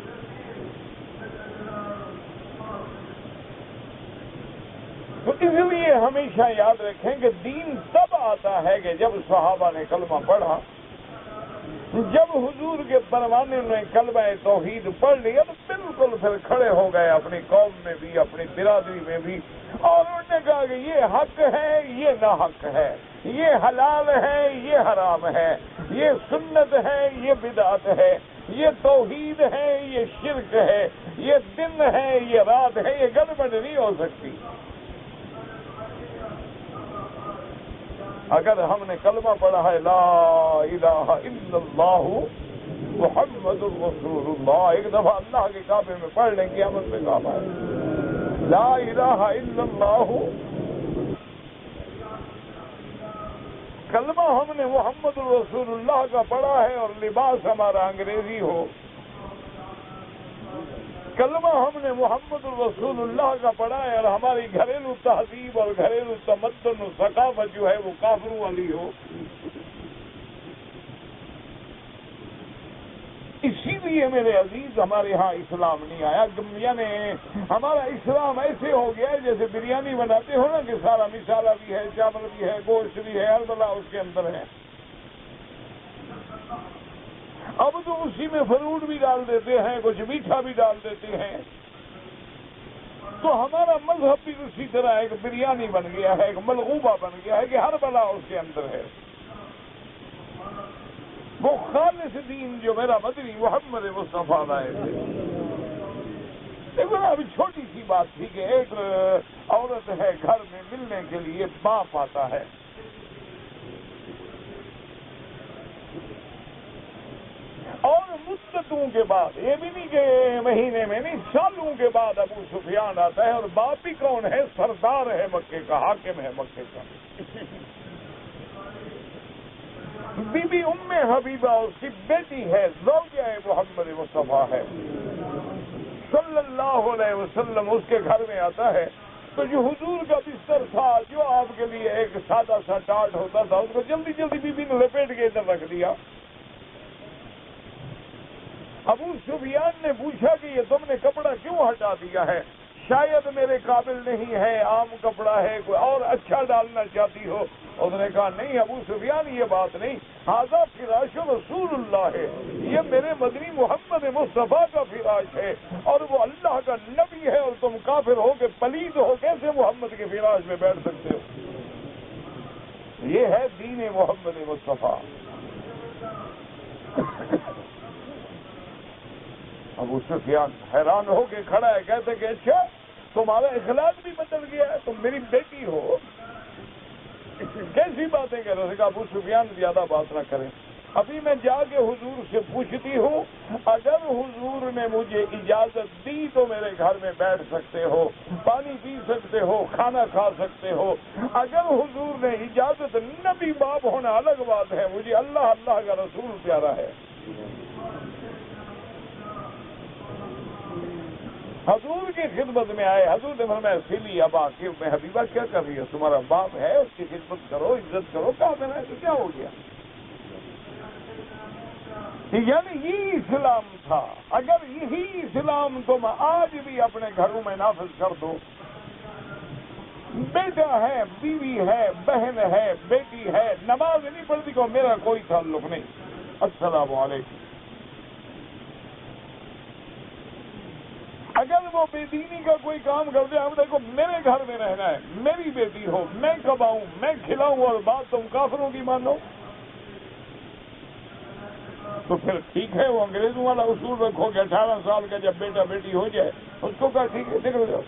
تو اس لیے ہمیشہ یاد رکھیں کہ دین تب آتا ہے کہ جب صحابہ نے کلمہ پڑھا، جب حضور کے پروانے نے کلمہ توحید پڑھ لیا تو بالکل پھر کھڑے ہو گئے اپنی قوم میں بھی، اپنی برادری میں بھی، اور انہوں نے کہا کہ یہ حق ہے، یہ ناحق ہے، یہ حلال ہے، یہ حرام ہے، یہ سنت ہے، یہ بدعت ہے، یہ توحید ہے، یہ شرک ہے، یہ دن ہے، یہ رات ہے، یہ گڑبڑ نہیں ہو سکتی۔ اگر ہم نے کلمہ پڑھا ہے لا الہ الا اللہ محمد الرسول اللہ، ایک دفعہ اللہ کے کعبے میں پڑھ لیں گے، قیامت میں کعبہ ہے لا الہ الا اللہ، کلمہ ہم نے محمد الرسول اللہ کا پڑھا ہے اور لباس ہمارا انگریزی ہو، کلمہ ہم نے محمد الرسول اللہ کا پڑھا ہے اور ہماری گھریلو تہذیب اور گھریلو تمدن و ثقافت جو ہے وہ کافروں والی ہو۔ اسی لیے میرے عزیز ہمارے ہاں اسلام نہیں آیا، یعنی ہمارا اسلام ایسے ہو گیا ہے جیسے بریانی بناتے ہو نا کہ سارا مسالہ بھی ہے، چاول بھی ہے، گوشت بھی ہے، ہر بلا اس کے اندر ہے۔ اب تو اسی میں فروٹ بھی ڈال دیتے ہیں، کچھ میٹھا بھی ڈال دیتے ہیں، تو ہمارا مذہب بھی اسی طرح ایک بریانی بن گیا ہے، ایک ملغوبہ بن گیا ہے کہ ہر بلا اس کے اندر ہے۔ وہ خالص دین جو میرا مدنی محمد مصطفیٰ لائے تھے، دیکھو نا ابھی چھوٹی سی بات تھی کہ ایک عورت ہے گھر میں ملنے کے لیے باپ آتا ہے، اور مدتوں کے بعد، یہ بھی نہیں کہ مہینے میں نہیں، سالوں کے بعد ابو سفیان آتا ہے، اور باپ بھی کون ہے؟ سردار ہے مکے کا، حاکم ہے مکے کا۔ بی بی ام حبیبہ اس کی بیٹی ہے، زوجہ محمد مصطفیٰ ہے صلی اللہ علیہ وسلم، اس کے گھر میں آتا ہے تو جو حضور کا بستر تھا، جو آپ کے لیے ایک سادہ سا ٹاٹ ہوتا تھا، اس کو جلدی جلدی بی بی نے لپیٹ کے ادھر رکھ دیا۔ ابو سفیان نے پوچھا کہ یہ تم نے کپڑا کیوں ہٹا دیا ہے؟ شاید میرے قابل نہیں ہے، عام کپڑا ہے، کوئی اور اچھا ڈالنا چاہتی ہو۔ اس نے کہا نہیں ابو سفیان یہ بات نہیں، ھذا فراش رسول اللہ ہے، یہ میرے مدنی محمد مصطفیٰ کا فراش ہے، اور وہ اللہ کا نبی ہے، اور تم کافر ہو کے پلید ہو کیسے محمد کے فراش میں بیٹھ سکتے ہو؟ یہ ہے دین محمد مصطفیٰ۔ ابو سفیان حیران ہو کے کھڑا ہے، کہتے کہ اچھا تمہارا اخلاق بھی بدل گیا ہے، تم میری بیٹی ہو، کیسی باتیں کہہ رہے؟ ابو سفیان زیادہ بات نہ کریں، ابھی میں جا کے حضور سے پوچھتی ہوں، اگر حضور نے مجھے اجازت دی تو میرے گھر میں بیٹھ سکتے ہو، پانی پی سکتے ہو، کھانا کھا سکتے ہو، اگر حضور نے اجازت نبی باپ ہونا الگ بات ہے، مجھے اللہ کا رسول پیارا ہے۔ حضور کی خدمت میں آئے، حضور نے فرمایا سلی ابا کہ میں حبیبہ کیا کر رہی ہے، تمہارا باپ ہے، اس کی خدمت کرو، عزت کرو، کہا میں نے تو کیا ہو گیا؟ یعنی یہ اسلام تھا۔ اگر یہی اسلام تم آج بھی اپنے گھروں میں نافذ کر دو، بیٹا ہے، بیوی ہے، بہن ہے، بیٹی ہے، نماز نہیں پڑھتی کو میرا کوئی تعلق نہیں، السلام علیکم۔ اگر وہ بے دینی کا کوئی کام کر دے، ہم دیکھو میرے گھر میں رہنا ہے، میری بیٹی ہو، میں کماؤں، میں کھلاؤں، اور بات تم کافروں کی مانو تو پھر ٹھیک ہے، وہ انگریزوں والا اصول رکھو کہ 18 سال کا جب بیٹا بیٹی ہو جائے اس کو کہا ٹھیک ہے نکل جاؤ،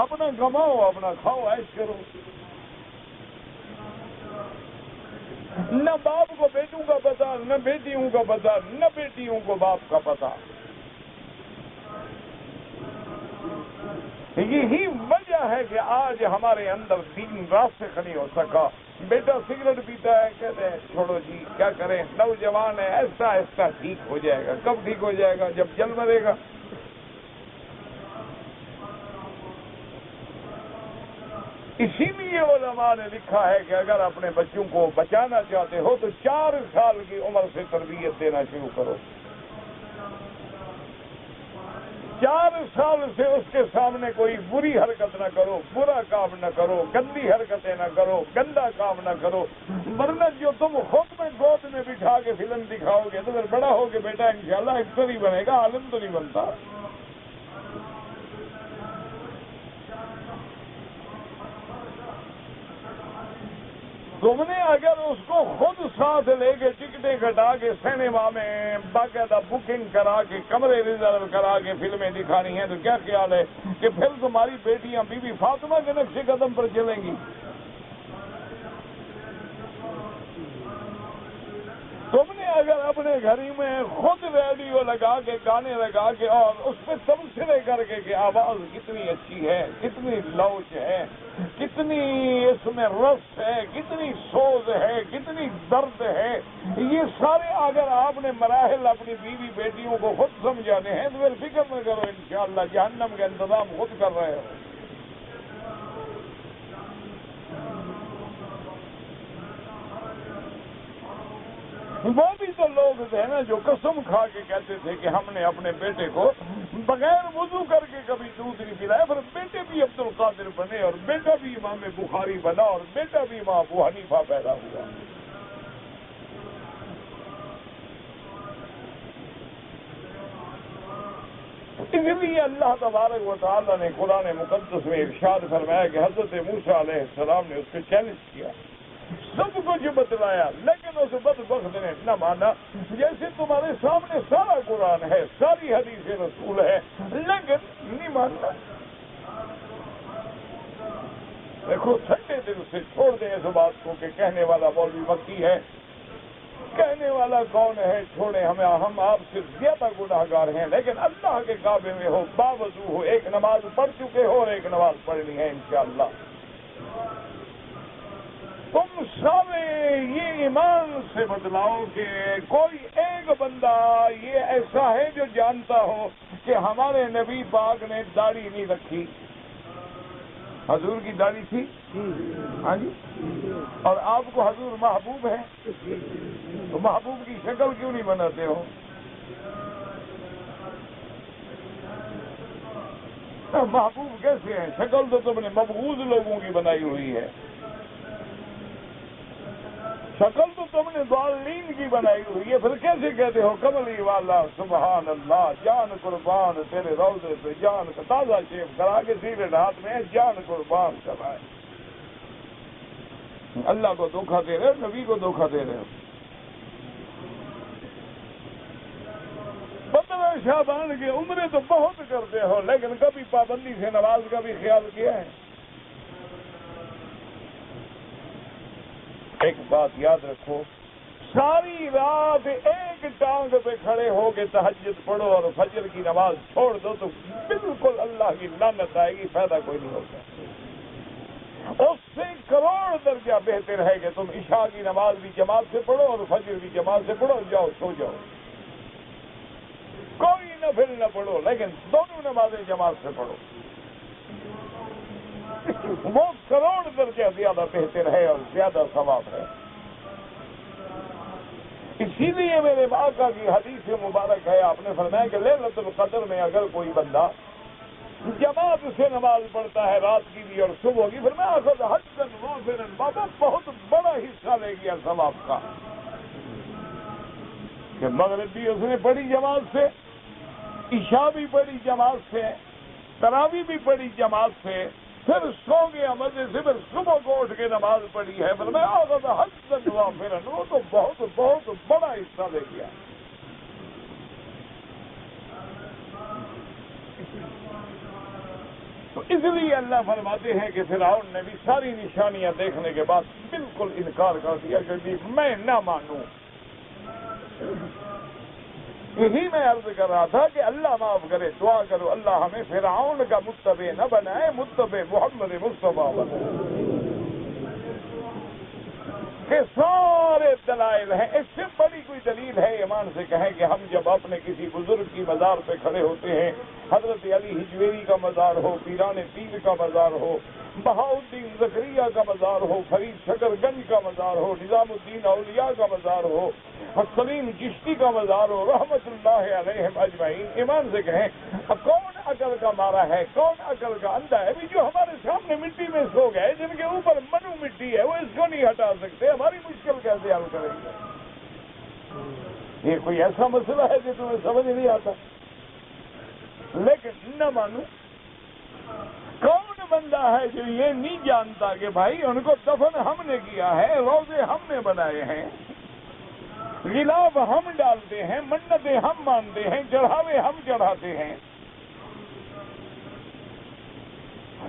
اپنا کماؤ، اپنا کھاؤ، عیش کرو۔ نہ باپ کو بیٹوں کا پتا، نہ بیٹیوں کا پتا، نہ بیٹیوں کو باپ کا پتا۔ یہی وجہ ہے کہ آج ہمارے اندر دین راستے نہیں ہو سکا۔ بیٹا سگریٹ پیتا ہے، کہتے ہیں چھوڑو جی کیا کریں، نوجوان ہے، ایسا ایسا ٹھیک ہو جائے گا۔ کب ٹھیک ہو جائے گا؟ جب جل مرے گا۔ اسی لیے علماء نے لکھا ہے کہ اگر اپنے بچوں کو بچانا چاہتے ہو تو 4 سال کی عمر سے تربیت دینا شروع کرو۔ 4 سال سے اس کے سامنے کوئی بری حرکت نہ کرو، برا کام نہ کرو، گندی حرکتیں نہ کرو، گندا کام نہ کرو، ورنہ جو تم خود میں گود میں بٹھا کے فلم دکھاؤ گے تو پھر بڑا ہو کے بیٹا انشاءاللہ اکثر ہی بنے گا، عالم تو نہیں بنتا۔ تم نے اگر اس کو خود ساتھ لے کے ٹکٹیں کٹا کے سینما میں باقاعدہ بکنگ کرا کے کمرے ریزرو کرا کے فلمیں دکھانی ہیں تو کیا خیال ہے کہ پھر تمہاری بیٹیاں بی بی فاطمہ کے نقش قدم پر چلیں گی؟ تم نے اگر اپنے گھر میں خود ریڈیو لگا کے گانے لگا کے اور اس پہ تبصرے کر کے کہ آواز کتنی اچھی ہے، کتنی لوچ ہے، کتنی اس میں رس ہے، کتنی سوز ہے، کتنی درد ہے، یہ سارے اگر آپ نے مراحل اپنی بیوی بیٹیوں کو خود سمجھانے ہیں تو پھر فکر نہ کرو، انشاءاللہ جہنم کا انتظام خود کر رہے ہو۔ وہ بھی تو لوگ تھے نا جو قسم کھا کے کہتے تھے کہ ہم نے اپنے بیٹے کو بغیر وضو کر کے کبھی دودھ نہیں پلایا، پھر بیٹے بھی عبد القادر بنے اور بیٹا بھی امام بخاری بنا اور بیٹا بھی امام ابو حنیفہ پیدا ہوا۔ اس لیے اللہ تبارک و تعالیٰ نے قرآن مقدس میں ارشاد فرمایا کہ حضرت موسیٰ علیہ السلام نے اس کو چیلنج کیا، سب کچھ بتلایا، لیکن اس بدبخت نے نہ مانا۔ جیسے تمہارے سامنے سارا قرآن ہے، ساری حدیث رسول ہے، لیکن نہیں ماننا۔ دیکھو ٹھنڈے دل سے چھوڑ دیں اس بات کو کہ کہنے والا مولوی مکی ہے، کہنے والا کون ہے، چھوڑیں، ہم آپ سے زیادہ گناہگار ہیں، لیکن اللہ کے کعبے میں ہو، باوضو ہو، ایک نماز پڑھ چکے ہو اور ایک نماز پڑھنی ہے انشاءاللہ۔ تم سارے یہ ایمان سے بدلاؤ کہ کوئی ایک بندہ یہ ایسا ہے جو جانتا ہو کہ ہمارے نبی پاک نے داڑھی نہیں رکھی۔ حضور کی داڑھی تھی؟ ہاں جی۔ اور آپ کو حضور محبوب ہے تو محبوب کی شکل کیوں نہیں بناتے ہو؟ محبوب کیسے ہیں؟ شکل تو تم نے مبغوض لوگوں کی بنائی ہوئی ہے، شکل تو تم نے ضالین کی بنائی ہوئی ہے، پھر کیسے کہتے ہو کملی والا سبحان اللہ، جان قربان تیرے روضے سے، جان کا تازہ شیف کرا کے سیرے ہاتھ میں جان قربان کرائے۔ اللہ کو دھوکہ دے رہے ہو، نبی کو دھوکہ دے رہے ہو۔ 15 شعبان کی عمریں تو بہت کرتے ہو، لیکن کبھی پابندی سے نماز کا بھی خیال کیا ہے؟ ایک بات یاد رکھو، ساری رات ایک ٹانگ پہ کھڑے ہو کے تہجد پڑھو اور فجر کی نماز چھوڑ دو تو بالکل اللہ کی لعنت آئے گی، فائدہ کوئی نہیں ہوگا۔ اس سے کروڑ درجہ بہتر ہے کہ تم عشاء کی نماز بھی جماعت سے پڑھو اور فجر بھی جماعت سے پڑھو، جاؤ سو جاؤ، کوئی نفل نہ پڑھو لیکن دونوں نمازیں جماعت سے پڑھو، وہ کروڑ درجہ زیادہ بہتر ہے اور زیادہ ثواب ہے۔ اسی لیے میرے آقا کی حدیث مبارک ہے، آپ نے فرمایا کہ لیلۃ القدر میں اگر کوئی بندہ جماعت سے نماز پڑھتا ہے رات کی بھی اور صبح کی، پھر میں آخر حسن وافرن، بابا بہت بڑا حصہ لے گیا ثواب کا، کہ مغرب بھی اس نے پڑھی جماعت سے، عشاء بھی پڑھی جماعت سے، تراویح بھی پڑھی جماعت سے، پھر سو گیا مزے سے، پھر صبح کو اٹھ کے نماز پڑھی ہے، پھر میں آخر حسن وافرن، وہ تو بہت بہت بڑا حصہ لے گیا۔ تو اس لیے اللہ فرماتے ہیں کہ فرعون نے بھی ساری نشانیاں دیکھنے کے بعد بالکل انکار کر دیا کہ جی میں نہ مانوں۔ یہی میں عرض کر رہا تھا کہ اللہ معاف کرے، دعا کرو اللہ ہمیں فرعون کا متبع نہ بنائے، متبع محمد مصطفیٰ بنائے۔ کہ سارے دلائل ہیں، اس سے بڑی کوئی دلیل ہے ایمان سے کہیں کہ ہم جب اپنے کسی بزرگ کی مزار پہ کھڑے ہوتے ہیں، حضرت علی حجویری کا مزار ہو، پیران پیر کا مزار ہو، بہاؤالدین زکریا کا مزار ہو، فرید شکر گنج کا مزار ہو، نظام الدین اولیاء کا مزار ہو، سلیم چشتی کا مزار ہو، رحمت اللہ علیہم اجمعین، ایمان سے کہیں کون عقل کا مارا ہے، کون عقل کا اندھا ہے؟ ابھی جو ہمارے سامنے مٹی میں سو گئے، جن کے اوپر منو مٹی ہے، وہ اس کو نہیں ہٹا سکتے، ہماری مشکل کیسے حل کریں گے؟ یہ کوئی ایسا مسئلہ ہے جو تمہیں سمجھ نہیں آتا؟ لیکن نہ مانو۔ کون بندہ ہے جو یہ نہیں جانتا کہ بھائی ان کو دفن ہم نے کیا ہے، روزے ہم نے بنائے ہیں، غلاف ہم ڈالتے ہیں، منتیں ہم مانتے ہیں، چڑھاوے ہم چڑھاتے ہیں،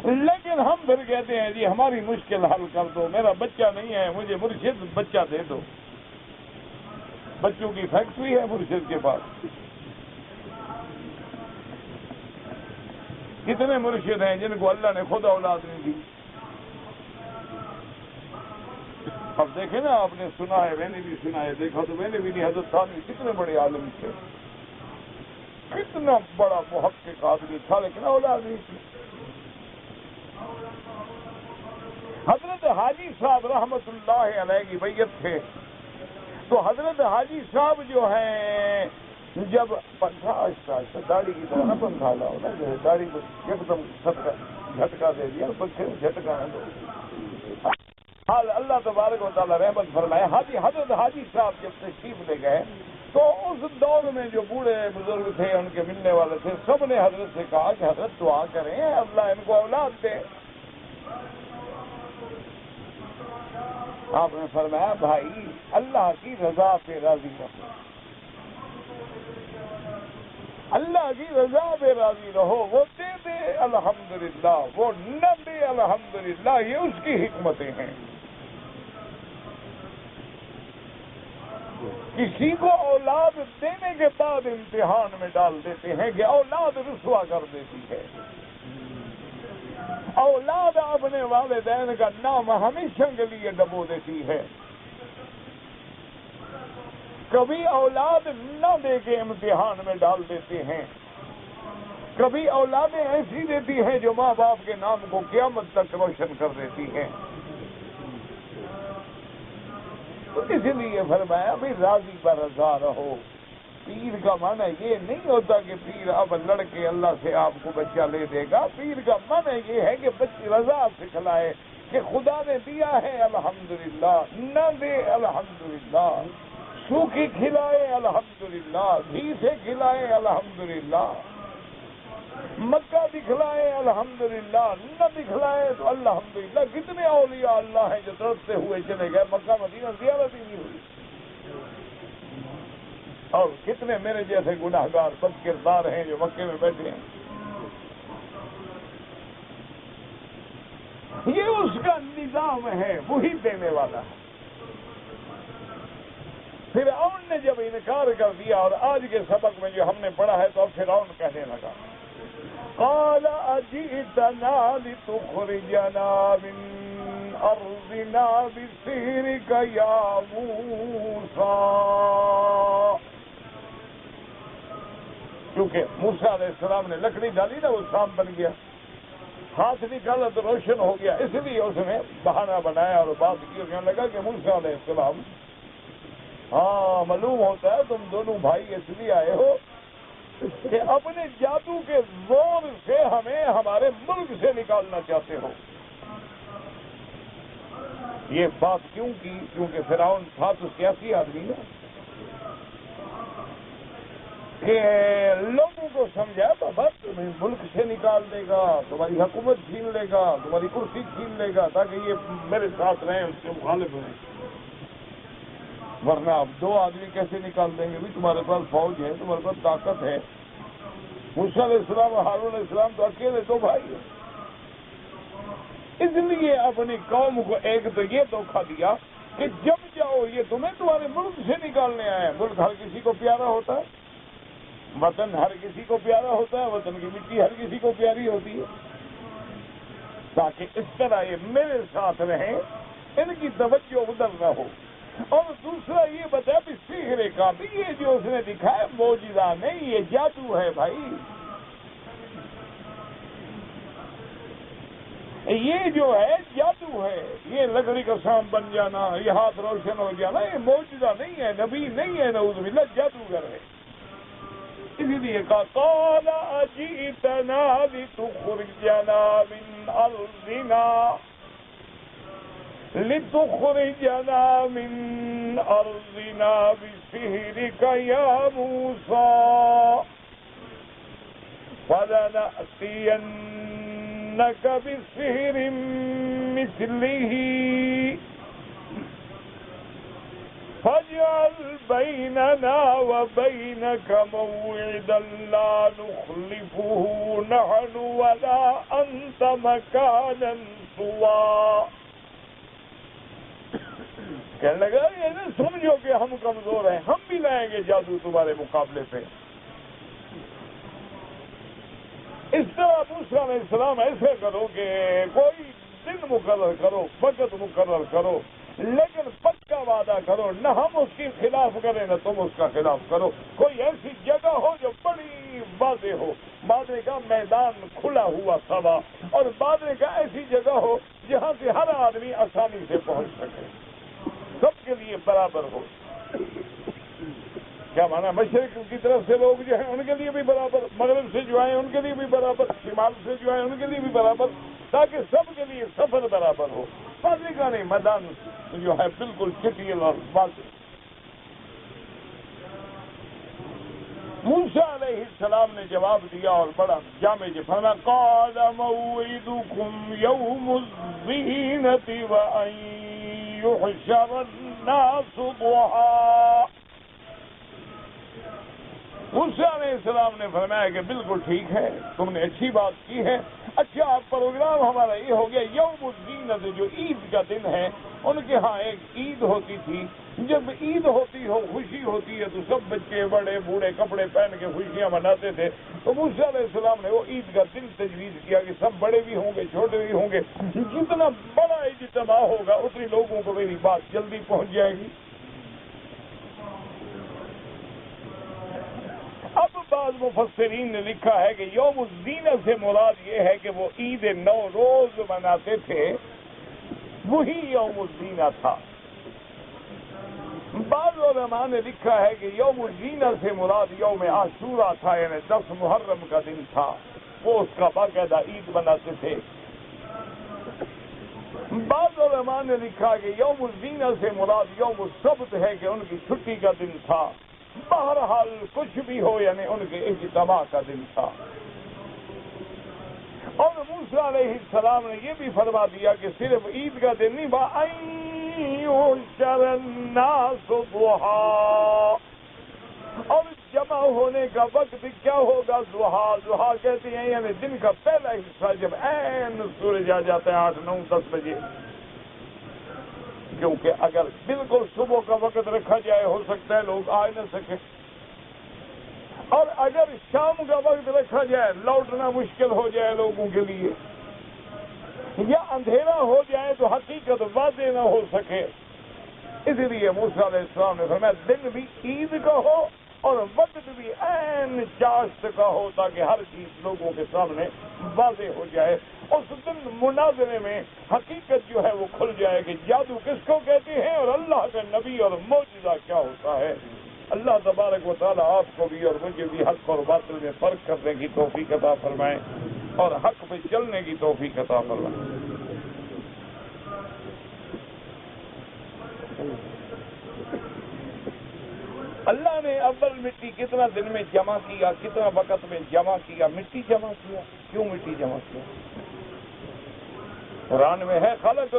لیکن ہم پھر کہتے ہیں جی ہماری مشکل حل کر دو، میرا بچہ نہیں ہے، مجھے مرشد بچہ دے دو۔ بچوں کی فیکٹری ہے مرشد کے پاس۔ کتنے مرشد ہیں جن کو اللہ نے خود اولاد نہیں دی؟ اب دیکھیں نا، آپ نے سنا ہے، میں نے بھی سنا ہے، دیکھا تو میں نے بھی نہیں، حضرت تھانوی کتنے بڑے عالم تھے، کتنا بڑا محقق آدمی تھا، لیکن اولاد نہیں تھی۔ حضرت حاجی صاحب رحمت اللہ علیہ کی بیعت تھے، تو حضرت حاجی صاحب جو ہیں جب پنکھا آہستہ داڑھی کی طرح نہ پنکھا لاؤ نا، جو ہے داڑھی کو ایک دم جھٹکا دے دیا، پنکھے میں جھٹکا نہ دو۔ حال اللہ تبارک و تعالیٰ رحمت فرمائے، حضرت حاجی صاحب جب تشریف لے گئے تو اس دور میں جو بوڑھے بزرگ تھے، ان کے ملنے والے تھے، سب نے حضرت سے کہا کہ حضرت دعا کریں اللہ ان کو اولاد دے۔ آپ نے فرمایا بھائی اللہ کی رضا پہ راضی رہو، اللہ کی رضا پہ راضی رہو، وہ دے دے الحمدللہ، وہ نہ دے الحمدللہ، یہ اس کی حکمتیں ہیں۔ کسی کو اولاد دینے کے بعد امتحان میں ڈال دیتے ہیں کہ اولاد رسوا کر دیتی ہے، اولاد اپنے والدین کا نام ہمیشہ کے لیے ڈبو دیتی ہے، کبھی اولاد نہ دے کے امتحان میں ڈال دیتے ہیں، کبھی اولادیں ایسی دیتی ہیں جو ماں باپ کے نام کو قیامت تک روشن کر دیتی ہیں۔ تو اس لیے فرمایا بھی راضی برضا رہو۔ پیر کا معنی یہ نہیں ہوتا کہ پیر اب لڑکے اللہ سے آپ کو بچہ لے دے گا، پیر کا معنی یہ ہے کہ بچی رضا سکھلائے کہ خدا نے دیا ہے الحمدللہ، نہ دے الحمدللہ، سوکھی کھلائے الحمدللہ، گھی سے کھلائے الحمدللہ، مکہ دکھلائے الحمدللہ، نہ دکھلائے تو الحمدللہ۔ کتنے اولیاء اللہ ہیں جو تڑپتے ہوئے چلے گئے، مکہ مدینہ زیارت ہی نہیں ہوئی، اور کتنے میرے جیسے گناہگار بد کردار ہیں جو مکے میں بیٹھے ہیں۔ یہ اس کا نظام ہے، وہی دینے والا ہے۔ فرعون نے جب انکار کر دیا، اور آج کے سبق میں جو ہم نے پڑھا ہے، تو اب فرعون کہنے لگا قال اجئتنا لتخرجنا من ارضنا بسحرك یا موسیٰ۔ کیونکہ موسیٰ علیہ السلام نے لکڑی ڈالی نا، وہ شام بن گیا، ہاتھ نکالا تو روشن ہو گیا، اس لیے اس نے بہانہ بنایا اور بات کی، اور کہنے لگا کہ موسیٰ علیہ السلام، ہاں معلوم ہوتا ہے تم دونوں بھائی اس لیے آئے ہو کہ اپنے جادو کے زور سے ہمیں ہمارے ملک سے نکالنا چاہتے ہو۔ یہ بات کیوں کی؟ کیونکہ فرعون تھا تو سیاسی آدمی نا، کہ لوگوں کو سمجھا بابا تمہیں ملک سے نکال دے گا، تمہاری حکومت چھین لے گا، تمہاری کرسی چھین لے گا، تاکہ یہ میرے ساتھ رہیں، اس کے مخالف رہیں، ورنہ اب دو آدمی کیسے نکال دیں گے؟ بھی تمہارے پاس فوج ہے، تمہارے پاس طاقت ہے۔ موسیٰ علیہ السلام اور ہارون علیہ السلام تو اکیلے دو بھائی ہیں، اس لیے اپنی قوم کو ایک تو یہ دھوکہ دیا کہ جب جاؤ یہ تمہیں تمہارے ملک سے نکالنے آئے۔ ملک ہر کسی کو پیارا ہوتا ہے، وطن ہر کسی کو پیارا ہوتا ہے، وطن کی مٹی ہر کسی کو پیاری ہوتی ہے، تاکہ اس طرح یہ میرے ساتھ رہیں، ان کی توجہ ادھر نہ ہو۔ اور دوسرا یہ بتا بھی سحر کا بھی یہ جو اس نے دکھایا معجزہ نہیں، یہ جادو ہے بھائی، یہ جو ہے جادو ہے، یہ لکڑی کا سام بن جانا، یہ ہاتھ روشن ہو جانا، یہ معجزہ نہیں ہے، نبی نہیں ہے، نعوذ باللہ جادوگر ہے۔ اسی لیے کہا قال اجئتنا لتخرجنا من ارضنا بسحرك يا موسى فلنأتينك بسحر مثله فاجعل بيننا وبينك موعدا لا نخلفه نحن ولا أنت مكانا سوى۔ کہنے لگا یہ نہ سمجھو کہ ہم کمزور ہیں، ہم بھی لائیں گے جادو تمہارے مقابلے پہ۔ اس طرح موسیٰ علیہ السلام ایسے کرو کہ کوئی دن مقرر کرو، وقت مقرر کرو، لیکن پکا وعدہ کرو، نہ ہم اس کے خلاف کریں نہ تم اس کا خلاف کرو۔ کوئی ایسی جگہ ہو جو بڑی واضح ہو، بادرے کا میدان کھلا ہوا سوا، اور بادرے کا ایسی جگہ ہو جہاں سے ہر آدمی آسانی سے پہنچ سکے، سب کے لیے برابر ہو۔ کیا مانا؟ مشرق کی طرف سے لوگ جو ہیں ان کے لیے بھی برابر، مغرب سے جو آئے ان کے لیے بھی برابر، شمال سے جو آئے ان کے لیے بھی برابر، تاکہ سب کے لیے سفر برابر ہو۔ بادری کا نہیں، میدان جو ہے بالکل چٹیل اور واضح۔ موسیٰ علیہ السلام نے جواب دیا اور بڑا جامع فرمایا قال موعدکم یوم الزینۃ وان یحشر الناس ضحی۔ موسیٰ علیہ السلام نے فرمایا کہ بالکل ٹھیک ہے، تم نے اچھی بات کی ہے۔ اچھا پروگرام ہمارا یہ ہو گیا، یوم الزینت جو عید کا دن ہے، ان کے ہاں ایک عید ہوتی تھی، جب عید ہوتی ہو، خوشی ہوتی ہے، تو سب بچے بڑے بوڑھے کپڑے پہن کے خوشیاں مناتے تھے۔ تو موسیٰ علیہ السلام نے وہ عید کا دن تجویز کیا کہ سب بڑے بھی ہوں گے چھوٹے بھی ہوں گے، جتنا بڑا اجتماع ہوگا اتنی لوگوں کو میری بات جلدی پہنچ جائے گی۔ اب بعض مفسرین نے لکھا ہے کہ یوم الزینت سے مراد یہ ہے کہ وہ عید نوروز مناتے تھے، وہی یوم الزینت تھا۔ بعض علماء نے لکھا ہے کہ یوم الزینت سے مراد یوم عاشورہ تھا، یعنی 10 محرم کا دن تھا، وہ اس کا باقاعدہ عید مناتے تھے۔ بعض علماء نے لکھا کہ یوم الزینت سے مراد یوم السبت ہے کہ ان کی چھٹی کا دن تھا۔ بہرحال کچھ بھی ہو، یعنی ان کے اجتماع کا دن تھا۔ اور موسیٰ علیہ السلام نے یہ بھی فرما دیا کہ صرف عید کا دن نہیں، وَأَن يُحْشَرَ النَّاسُ ضُحًى، اور جمع ہونے کا وقت کیا ہوگا؟ ضحیٰ۔ ضحیٰ کہتے ہیں یعنی دن کا پہلا حصہ، جب عین سورج آ جاتا ہے 8، 9، 10 بجے، کیونکہ اگر بالکل صبح کا وقت رکھا جائے ہو سکتا ہے لوگ آ نہ سکیں، اور اگر شام کا وقت رکھا جائے لوٹنا مشکل ہو جائے لوگوں کے لیے، یا اندھیرا ہو جائے تو حقیقت واضح نہ ہو سکے۔ اس لیے موسیٰ علیہ السلام نے فرمایا دن بھی عید کا ہو اور وقت بھی عین چاشت کا ہو تاکہ ہر چیز لوگوں کے سامنے واضح ہو جائے. اس دن مناظرے میں حقیقت جو ہے وہ کھل جائے کہ جادو کس کو کہتے ہیں اور اللہ کا نبی اور معجزہ کیا ہوتا ہے. اللہ تبارک و تعالیٰ آپ کو بھی اور مجھے بھی حق اور باطل میں فرق کرنے کی توفیق عطا فرمائے اور حق پہ چلنے کی توفیق عطا فرمائے. اللہ نے اول مٹی کتنا دن میں جمع کیا, کتنا وقت میں جمع کیا؟ مٹی جمع کیا. کیوں مٹی جمع کیا؟ قرآن میں ہے خلق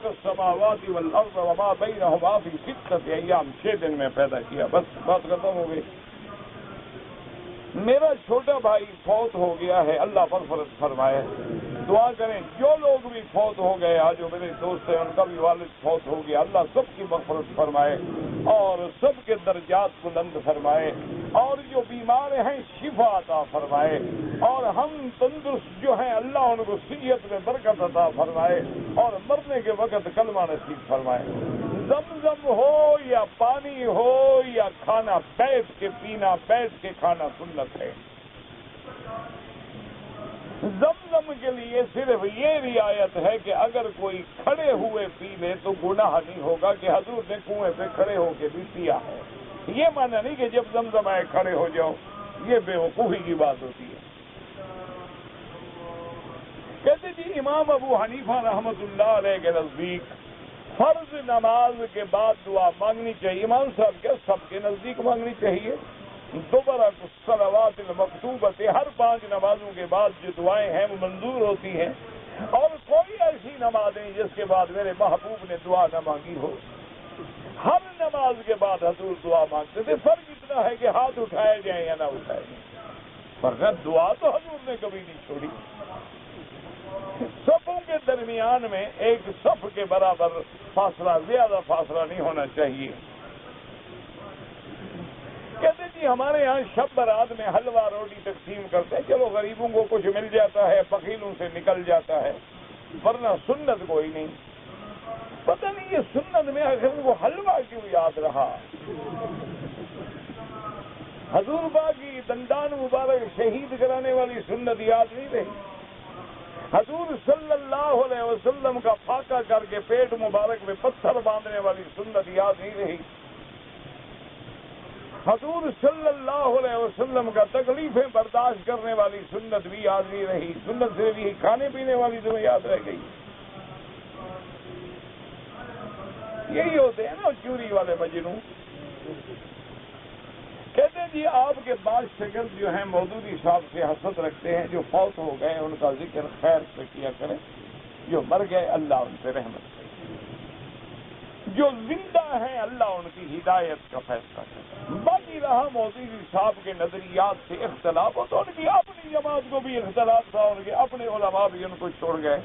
السماوات والارض وما بینہما فی ستۃ ایام, 6 دن میں پیدا کیا. بس بات ختم ہو گئی. میرا چھوٹا بھائی فوت ہو گیا ہے, اللہ مغفرت فرمائے. دعا کریں جو لوگ بھی فوت ہو گئے, آج جو میرے دوست ہیں ان کا بھی والد فوت ہو گیا, اللہ سب کی مغفرت فرمائے اور سب کے درجات بلند فرمائے, اور جو بیمار ہیں شفا عطا فرمائے, اور ہم تندرست جو ہیں اللہ ان کو صحت میں برکت عطا فرمائے اور مرنے کے وقت کلمہ نصیب فرمائے. زمزم ہو یا پانی ہو یا کھانا, بیٹھ کے پینا بیٹھ کے کھانا سنت ہے. زمزم کے لیے صرف یہ رعایت ہے کہ اگر کوئی کھڑے ہوئے پی لے تو گناہ نہیں ہوگا کہ حضور نے کنویں پہ کھڑے ہو کے بھی پیا ہے. یہ مانا نہیں کہ جب زمزم آئے کھڑے ہو جاؤ, یہ بے وقوفی کی بات ہوتی ہے. کہتے جی امام ابو حنیفہ رحمۃ اللہ علیہ کے نزدیک فرض نماز کے بعد دعا مانگنی چاہیے. امام صاحب کے سب کے نزدیک مانگنی چاہیے. دوبارہ الصلوات المکتوبۃ, ہر 5 نمازوں کے بعد جو دعائیں ہیں وہ منظور ہوتی ہیں, اور کوئی ایسی نماز نہیں جس کے بعد میرے محبوب نے دعا نہ مانگی ہو. ہر نماز کے بعد حضور دعا مانگتے تھے. فرق اتنا ہے کہ ہاتھ اٹھائے جائیں یا نہ اٹھائے جائیں, فرق دعا تو حضور نے کبھی نہیں چھوڑی. صفوں کے درمیان میں ایک صف کے برابر فاصلہ, زیادہ فاصلہ نہیں ہونا چاہیے. کہتے جی ہمارے یہاں شب برات میں حلوہ روٹی تقسیم کرتے ہیں, چلو غریبوں کو کچھ مل جاتا ہے, بخیلوں سے نکل جاتا ہے, ورنہ سنت کوئی نہیں. پتہ نہیں یہ سنت میں آخر وہ حلوہ کیوں یاد رہا. حضور پاک کی دندان مبارک شہید کرانے والی سنت یاد نہیں رہی. حضور صلی اللہ علیہ وسلم کا فاقہ کر کے پیٹ مبارک میں پتھر باندھنے والی سنت یاد نہیں رہی. حضور صلی اللہ علیہ وسلم کا تکلیفیں برداشت کرنے والی سنت بھی یاد نہیں رہی. سنت صرف یہی کھانے پینے والی تمہیں یاد رہ گئی. یہی ہوتے ہیں نا چوری والے مجنوں. کہتے ہیں جی آپ کے بعض شاگرد جو ہیں مودودی صاحب سے حسد رکھتے ہیں, جو فوت ہو گئے ان کا ذکر خیر سے کیا کریں, جو مر گئے اللہ ان سے رحمت کرے, جو زندہ ہیں اللہ ان کی ہدایت کا فیصلہ کرے. باقی رہا مودودی صاحب کے نظریات سے اختلاف ہو تو ان کی اپنی جماعت کو بھی اختلاف تھا, ان کے اپنے علماء بھی ان کو چھوڑ گئے.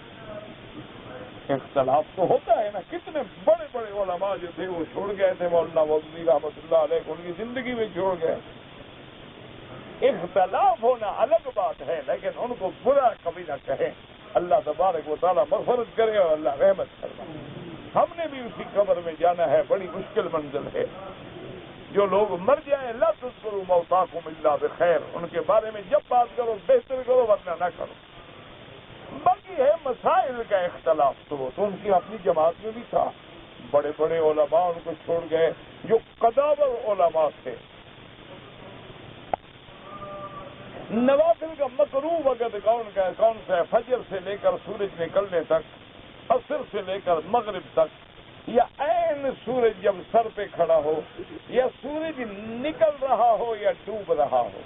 اختلاف تو ہوتا ہے نا, کتنے بڑے بڑے علماء جو تھے وہ چھوڑ گئے تھے. مولانا مودودی رحمۃ اللہ علیہ کو ان کی زندگی میں چھوڑ گئے. اختلاف ہونا الگ بات ہے, لیکن ان کو برا کبھی نہ کہیں. اللہ تبارک و تعالیٰ مغفرت کرے اور اللہ رحمت فرمائے. ہم نے بھی اسی قبر میں جانا ہے, بڑی مشکل منزل ہے. جو لوگ مر جائیں لا تذکروا موتاکم الا بخیر, ان کے بارے میں جب بات کرو بہتر کرو ورنہ نہ کرو. باقی ہے مسائل کا اختلاف تو ان کی اپنی جماعت میں بھی تھا. بڑے بڑے علماء ان کو چھوڑ گئے جو قداور علماء تھے. نوافل کا مکروہ وقت کون سا ہے؟ فجر سے لے کر سورج نکلنے تک, عصر سے لے کر مغرب تک, یا عین سورج جب سر پہ کھڑا ہو, یا سورج نکل رہا ہو یا ڈوب رہا ہو.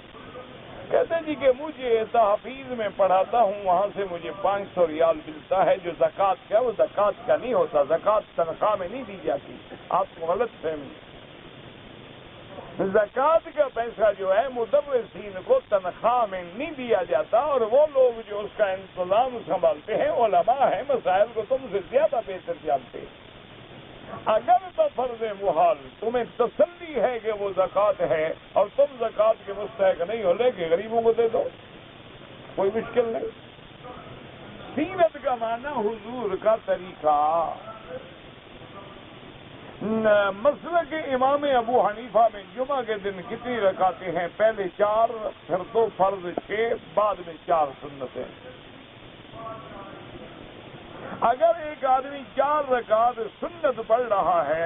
کہتے جی کہ مجھے تحفیظ میں پڑھاتا ہوں, وہاں سے مجھے 500 ریال ملتا ہے جو زکوٰۃ کا, وہ زکوٰۃ کا نہیں ہوتا. زکوٰۃ تنخواہ میں نہیں دی جاتی, آپ کو غلط فہمی. زکوٰۃ کا پیسہ جو ہے مدرسین کو تنخواہ میں نہیں دیا جاتا, اور وہ لوگ جو اس کا انتظام سنبھالتے ہیں علماء ہیں, مسائل کو تم سے زیادہ بہتر جانتے. اگر بفرض محال تمہیں تسلی ہے کہ وہ زکوٰۃ ہے اور تم زکوٰۃ کے مستحق نہیں ہو, لے کے غریبوں کو دے دو, کوئی مشکل نہیں. سیرت کا معنی حضور کا طریقہ. مسلک امام ابو حنیفہ میں جمعہ کے دن کتنی رکعتیں ہیں؟ پہلے 4، پھر 2 فرض 6، بعد میں 4 سنتیں۔ اگر ایک آدمی 4 رکعت سنت پڑھ رہا ہے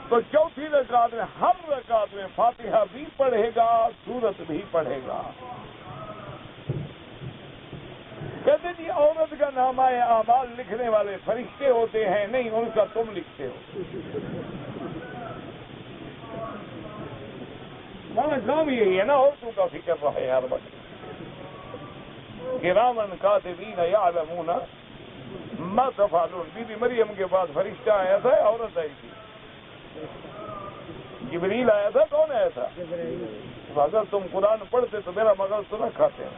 تو چوتھی رکعت میں ہر رکعت میں فاتحہ بھی پڑھے گا، سورت بھی پڑھے گا۔ کہتے جی عورت کا نامہ اعمال لکھنے والے فرشتے ہوتے ہیں، نہیں، ان کا تم لکھتے ہو۔ ہمارا کام یہی ہے نا، عورتوں کا فکر رہا ہے ہر وقت۔ کرامن کاتبین یعلمون ما تفعلون۔ بی بی مریم کے پاس فرشتہ آیا تھا، عورت آئی تھی، جبریل آیا تھا، کون آیا تھا؟ اگر تم قرآن پڑھتے تو میرا مغز تو نہ کھاتے ہیں۔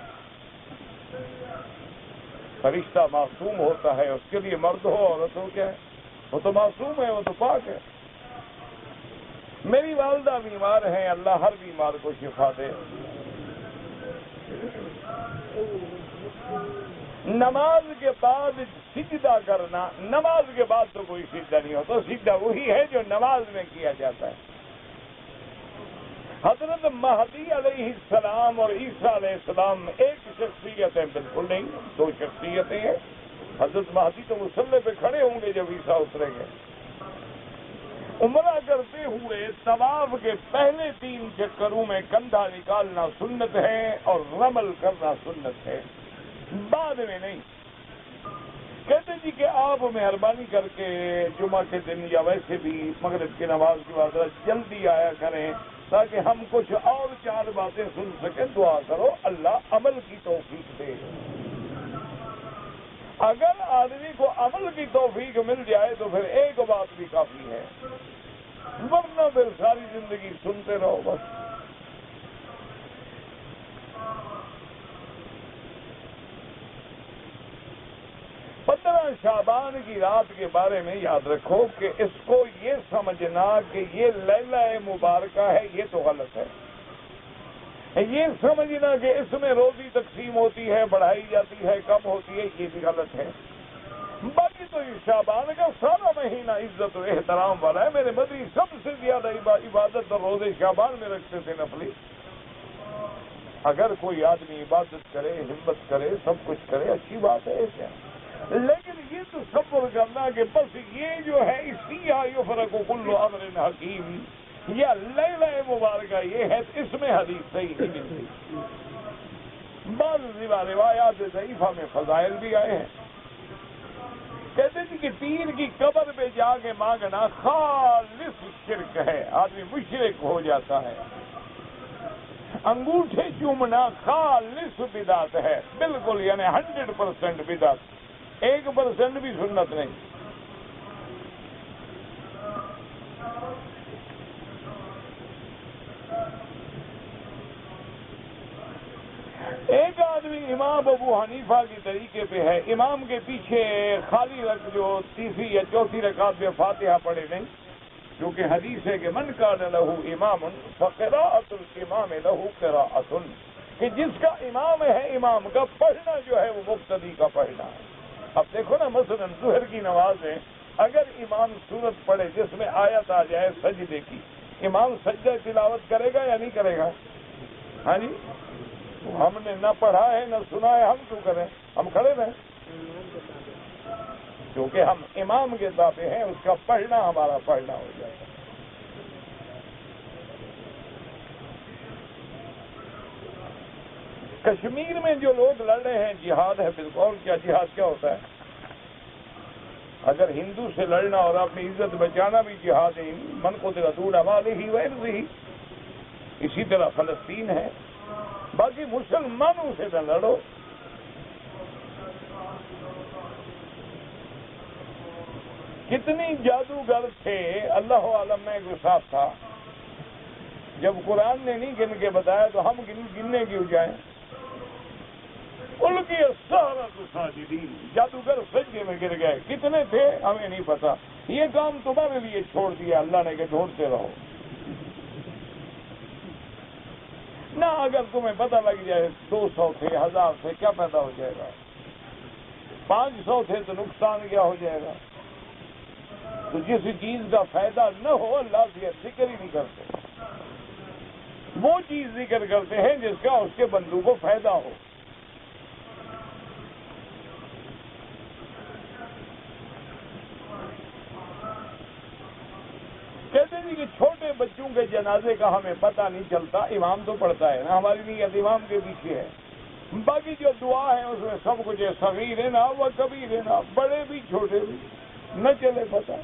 فرشتہ معصوم ہوتا ہے، اس کے لیے مرد ہو عورت ہو، کیا ہے، وہ تو معصوم ہے، وہ تو پاک ہے۔ میری والدہ بیمار ہیں، اللہ ہر بیمار کو شفا دے۔ نماز کے بعد سجدہ کرنا، نماز کے بعد تو کوئی سجدہ نہیں ہوتا، سجدہ وہی ہے جو نماز میں کیا جاتا ہے۔ حضرت مہدی علیہ السلام اور عیسیٰ علیہ السلام ایک شخصیت ہے؟ بالکل نہیں، 2 شخصیتیں ہیں۔ حضرت مہدی تو مصلی پہ کھڑے ہوں گے جب عیسیٰ اتریں گے۔ عمرہ کرتے ہوئے طواف کے پہلے 3 چکروں میں کندھا نکالنا سنت ہے اور رمل کرنا سنت ہے، بعد میں نہیں۔ کہتے جی کہ آپ مہربانی کر کے جمعہ کے دن یا ویسے بھی مغرب کی نماز کے بعد جلدی آیا کریں تاکہ ہم کچھ اور 4 باتیں سن سکیں۔ دعا کرو اللہ عمل کی توفیق دے۔ اگر آدمی کو عمل کی توفیق مل جائے تو پھر ایک بات بھی کافی ہے، ورنہ پھر ساری زندگی سنتے رہو بس۔ شعبان کی رات کے بارے میں یاد رکھو کہ اس کو یہ سمجھنا کہ یہ لیلہ مبارکہ ہے، یہ تو غلط ہے۔ یہ سمجھنا کہ اس میں روزی تقسیم ہوتی ہے، بڑھائی جاتی ہے، کم ہوتی ہے، یہ بھی غلط ہے۔ باقی تو یہ شعبان کا سارا مہینہ عزت و احترام والا ہے۔ میرے مدری سب سے زیادہ عبادت اور روزے شعبان میں رکھتے تھے نفلی۔ اگر کوئی آدمی عبادت کرے، ہمت کرے، سب کچھ کرے، اچھی بات ہے کیا، لیکن یہ تو تصور کرنا کہ بس یہ جو ہے اسی یفرق کل امر حکیم، یہ لیلہ مبارکہ یہ ہے، اس میں حدیث صحیح نہیں ملتی۔ بعض روایات ضعیفہ میں فضائل بھی آئے ہیں۔ کہتے ہیں کہ پیر کی قبر پہ جا کے مانگنا خالص شرک ہے، آدمی مشرک ہو جاتا ہے۔ انگوٹھے چومنا خالص بدعت ہے، بالکل، یعنی 100% بدعت، 1% بھی سنت نہیں۔ ایک آدمی امام ابو حنیفہ کی طریقے پہ ہے، امام کے پیچھے خالی جو تیسری یا چوتھی رکعت میں فاتحہ پڑھے نہیں، کیونکہ حدیث ہے کہ من کان لہ امام فقراءۃ الامام لہ قراءۃ، کہ جس کا امام ہے امام کا پڑھنا جو ہے وہ مقتدی کا پڑھنا ہے۔ اب دیکھو نا، مثلا ظہر کی نماز میں اگر امام سورت پڑھے جس میں آیت آ جائے سجدے کی، امام سجدہ تلاوت کرے گا یا نہیں کرے گا؟ ہاں جی، ہم نے نہ پڑھا ہے نہ سنا ہے، ہم کیوں کریں، ہم کھڑے رہیں، کیونکہ ہم امام کے تابع ہیں، اس کا پڑھنا ہمارا پڑھنا ہو جاتا ہے۔ کشمیر میں جو لوگ لڑ رہے ہیں جہاد ہے، بالکل، کیا جہاد کیا ہوتا ہے؟ اگر ہندو سے لڑنا اور اپنی عزت بچانا بھی جہاد ہے، من قتل دون مالہ وعرضہ، اسی طرح فلسطین ہے۔ باقی مسلمانوں سے نہ لڑو۔ کتنی جادوگر تھے، اللہ عالم میں ایک صاحب تھا، جب قرآن نے نہیں گن کے بتایا تو ہم گننے کیوں جائیں؟ ان کی السحرۃ ساجدین، جادوگر سجدے میں گر گئے۔ کتنے تھے ہمیں نہیں پتا، یہ کام تمہارے لیے چھوڑ دیا اللہ نے کہ ڈھونڈتے رہو۔ نہ اگر تمہیں پتہ لگ جائے 200 تھے، 1000 تھے، کیا پیدا ہو جائے گا؟ 500 تھے تو نقصان کیا ہو جائے گا؟ تو جس چیز کا فائدہ نہ ہو اللہ سے ذکر ہی نہیں کرتے، وہ چیز ذکر کرتے ہیں جس کا اس کے بندوں کو فائدہ ہو۔ کہتے ہیں کہ چھوٹے بچوں کے جنازے کا ہمیں پتہ نہیں چلتا، امام تو پڑھتا ہے نا، ہماری نیت امام کے پیچھے ہے، باقی جو دعا ہے اس میں سب کچھ ہے، صغیر ہے نا و کبیر ہے نا، بڑے بھی چھوٹے بھی، نہ چلے پتہ۔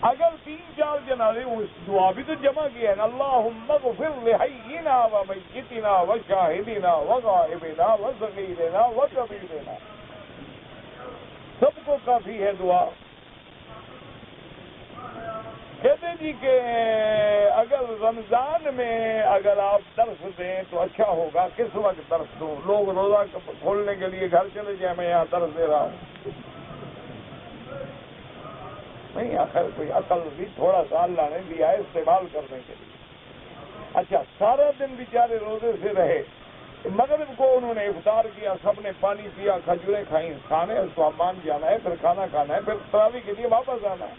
اگر 3-4 جنازے اس دعا بھی تو جمع کیا ہے نا، اللہم اغفر لحینا و میتنا و شاہدنا و غائبنا و صغیرنا و کبیرنا، سب کو کافی ہے دعا۔ کہتے جی کہ اگر رمضان میں اگر آپ درس دیں تو اچھا ہوگا، کس وقت درس دوں؟ لوگ روزہ کھولنے کے لیے گھر چلے جائیں، میں یہاں درس دے رہا ہوں، نہیں آخر کوئی عقل بھی تھوڑا سا اللہ نے دیا ہے استعمال کرنے کے لیے۔ اچھا سارا دن بیچارے روزے سے رہے، مغرب کو انہوں نے افطار کیا، سب نے پانی پیا، کھجوریں کھائیں، کھانے اس کو مان جانا ہے، پھر کھانا کھانا ہے، پھر تراویح کے لیے واپس آنا ہے۔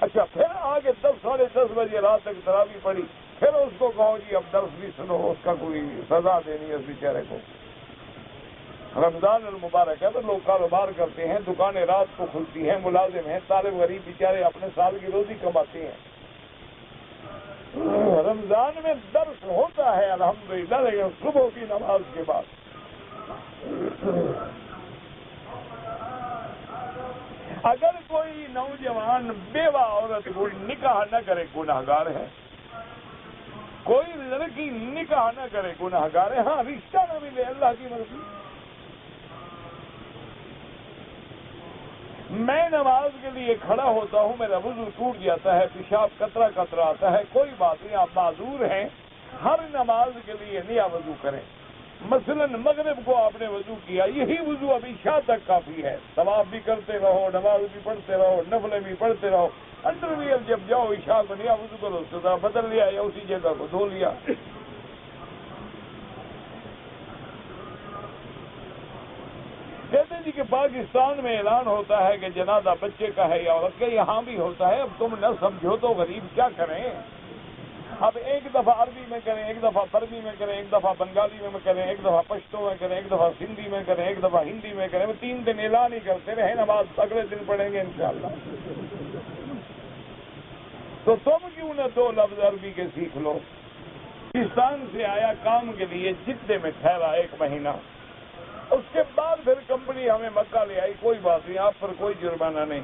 اچھا پھر آگے 10-10:30 بجے رات تک تراویح پڑی، پھر اس کو کہو جی اب درس بھی سنو، اس کا کوئی سزا دینی ہے اس بیچارے کو۔ رمضان المبارک ہے تو لوگ کاروبار کرتے ہیں، دکانیں رات کو کھلتی ہیں، ملازم ہیں، طالب غریب بیچارے اپنے سال کی روزی کماتے ہیں۔ رمضان میں درس ہوتا ہے الحمدللہ، لیکن صبح کی نماز کے بعد۔ اگر کوئی نوجوان بیوہ عورت کوئی نکاح نہ کرے گناہگار ہے، کوئی لڑکی نکاح نہ کرے گناہگار ہے، ہاں رشتہ نہ ملے اللہ کی مرضی۔ میں نماز کے لیے کھڑا ہوتا ہوں، میرا وضو ٹوٹ جاتا ہے، پیشاب قطرہ قطرہ آتا ہے، کوئی بات نہیں، آپ معذور ہیں، ہر نماز کے لیے نیا وضو کریں۔ مثلا مغرب کو آپ نے وضو کیا، یہی وضو اب عشاء تک کافی ہے، طواف بھی کرتے رہو، نماز بھی پڑھتے رہو، نفلیں بھی پڑھتے رہو، اندر بھی اب جب جاؤ عشاء کو نیا وضو کرو، اس طرح بدل لیا یا اسی جگہ کو دھو لیا۔ کہتے ہیں جی کہ پاکستان میں اعلان ہوتا ہے کہ جنازہ بچے کا ہے یا عورت کا، یہاں بھی ہوتا ہے، اب تم نہ سمجھو تو غریب کیا کریں؟ اب ایک دفعہ عربی میں کریں، ایک دفعہ برمی میں کریں، ایک دفعہ بنگالی میں کریں، ایک دفعہ پشتو میں کریں، ایک دفعہ سندھی میں کریں، ایک دفعہ ہندی میں کریں، 3 دن اعلان ہی کرتے رہے، نماز اگلے دن پڑھیں گے انشاءاللہ۔ تو تم کیوں نہ 2 لفظ عربی کے سیکھ لو؟ پاکستان سے آیا کام کے لیے، جدے میں ٹھہرا 1 مہینہ، اس کے بعد پھر کمپنی ہمیں مکہ لے آئی، کوئی بات نہیں، آپ پر کوئی جرمانہ نہیں۔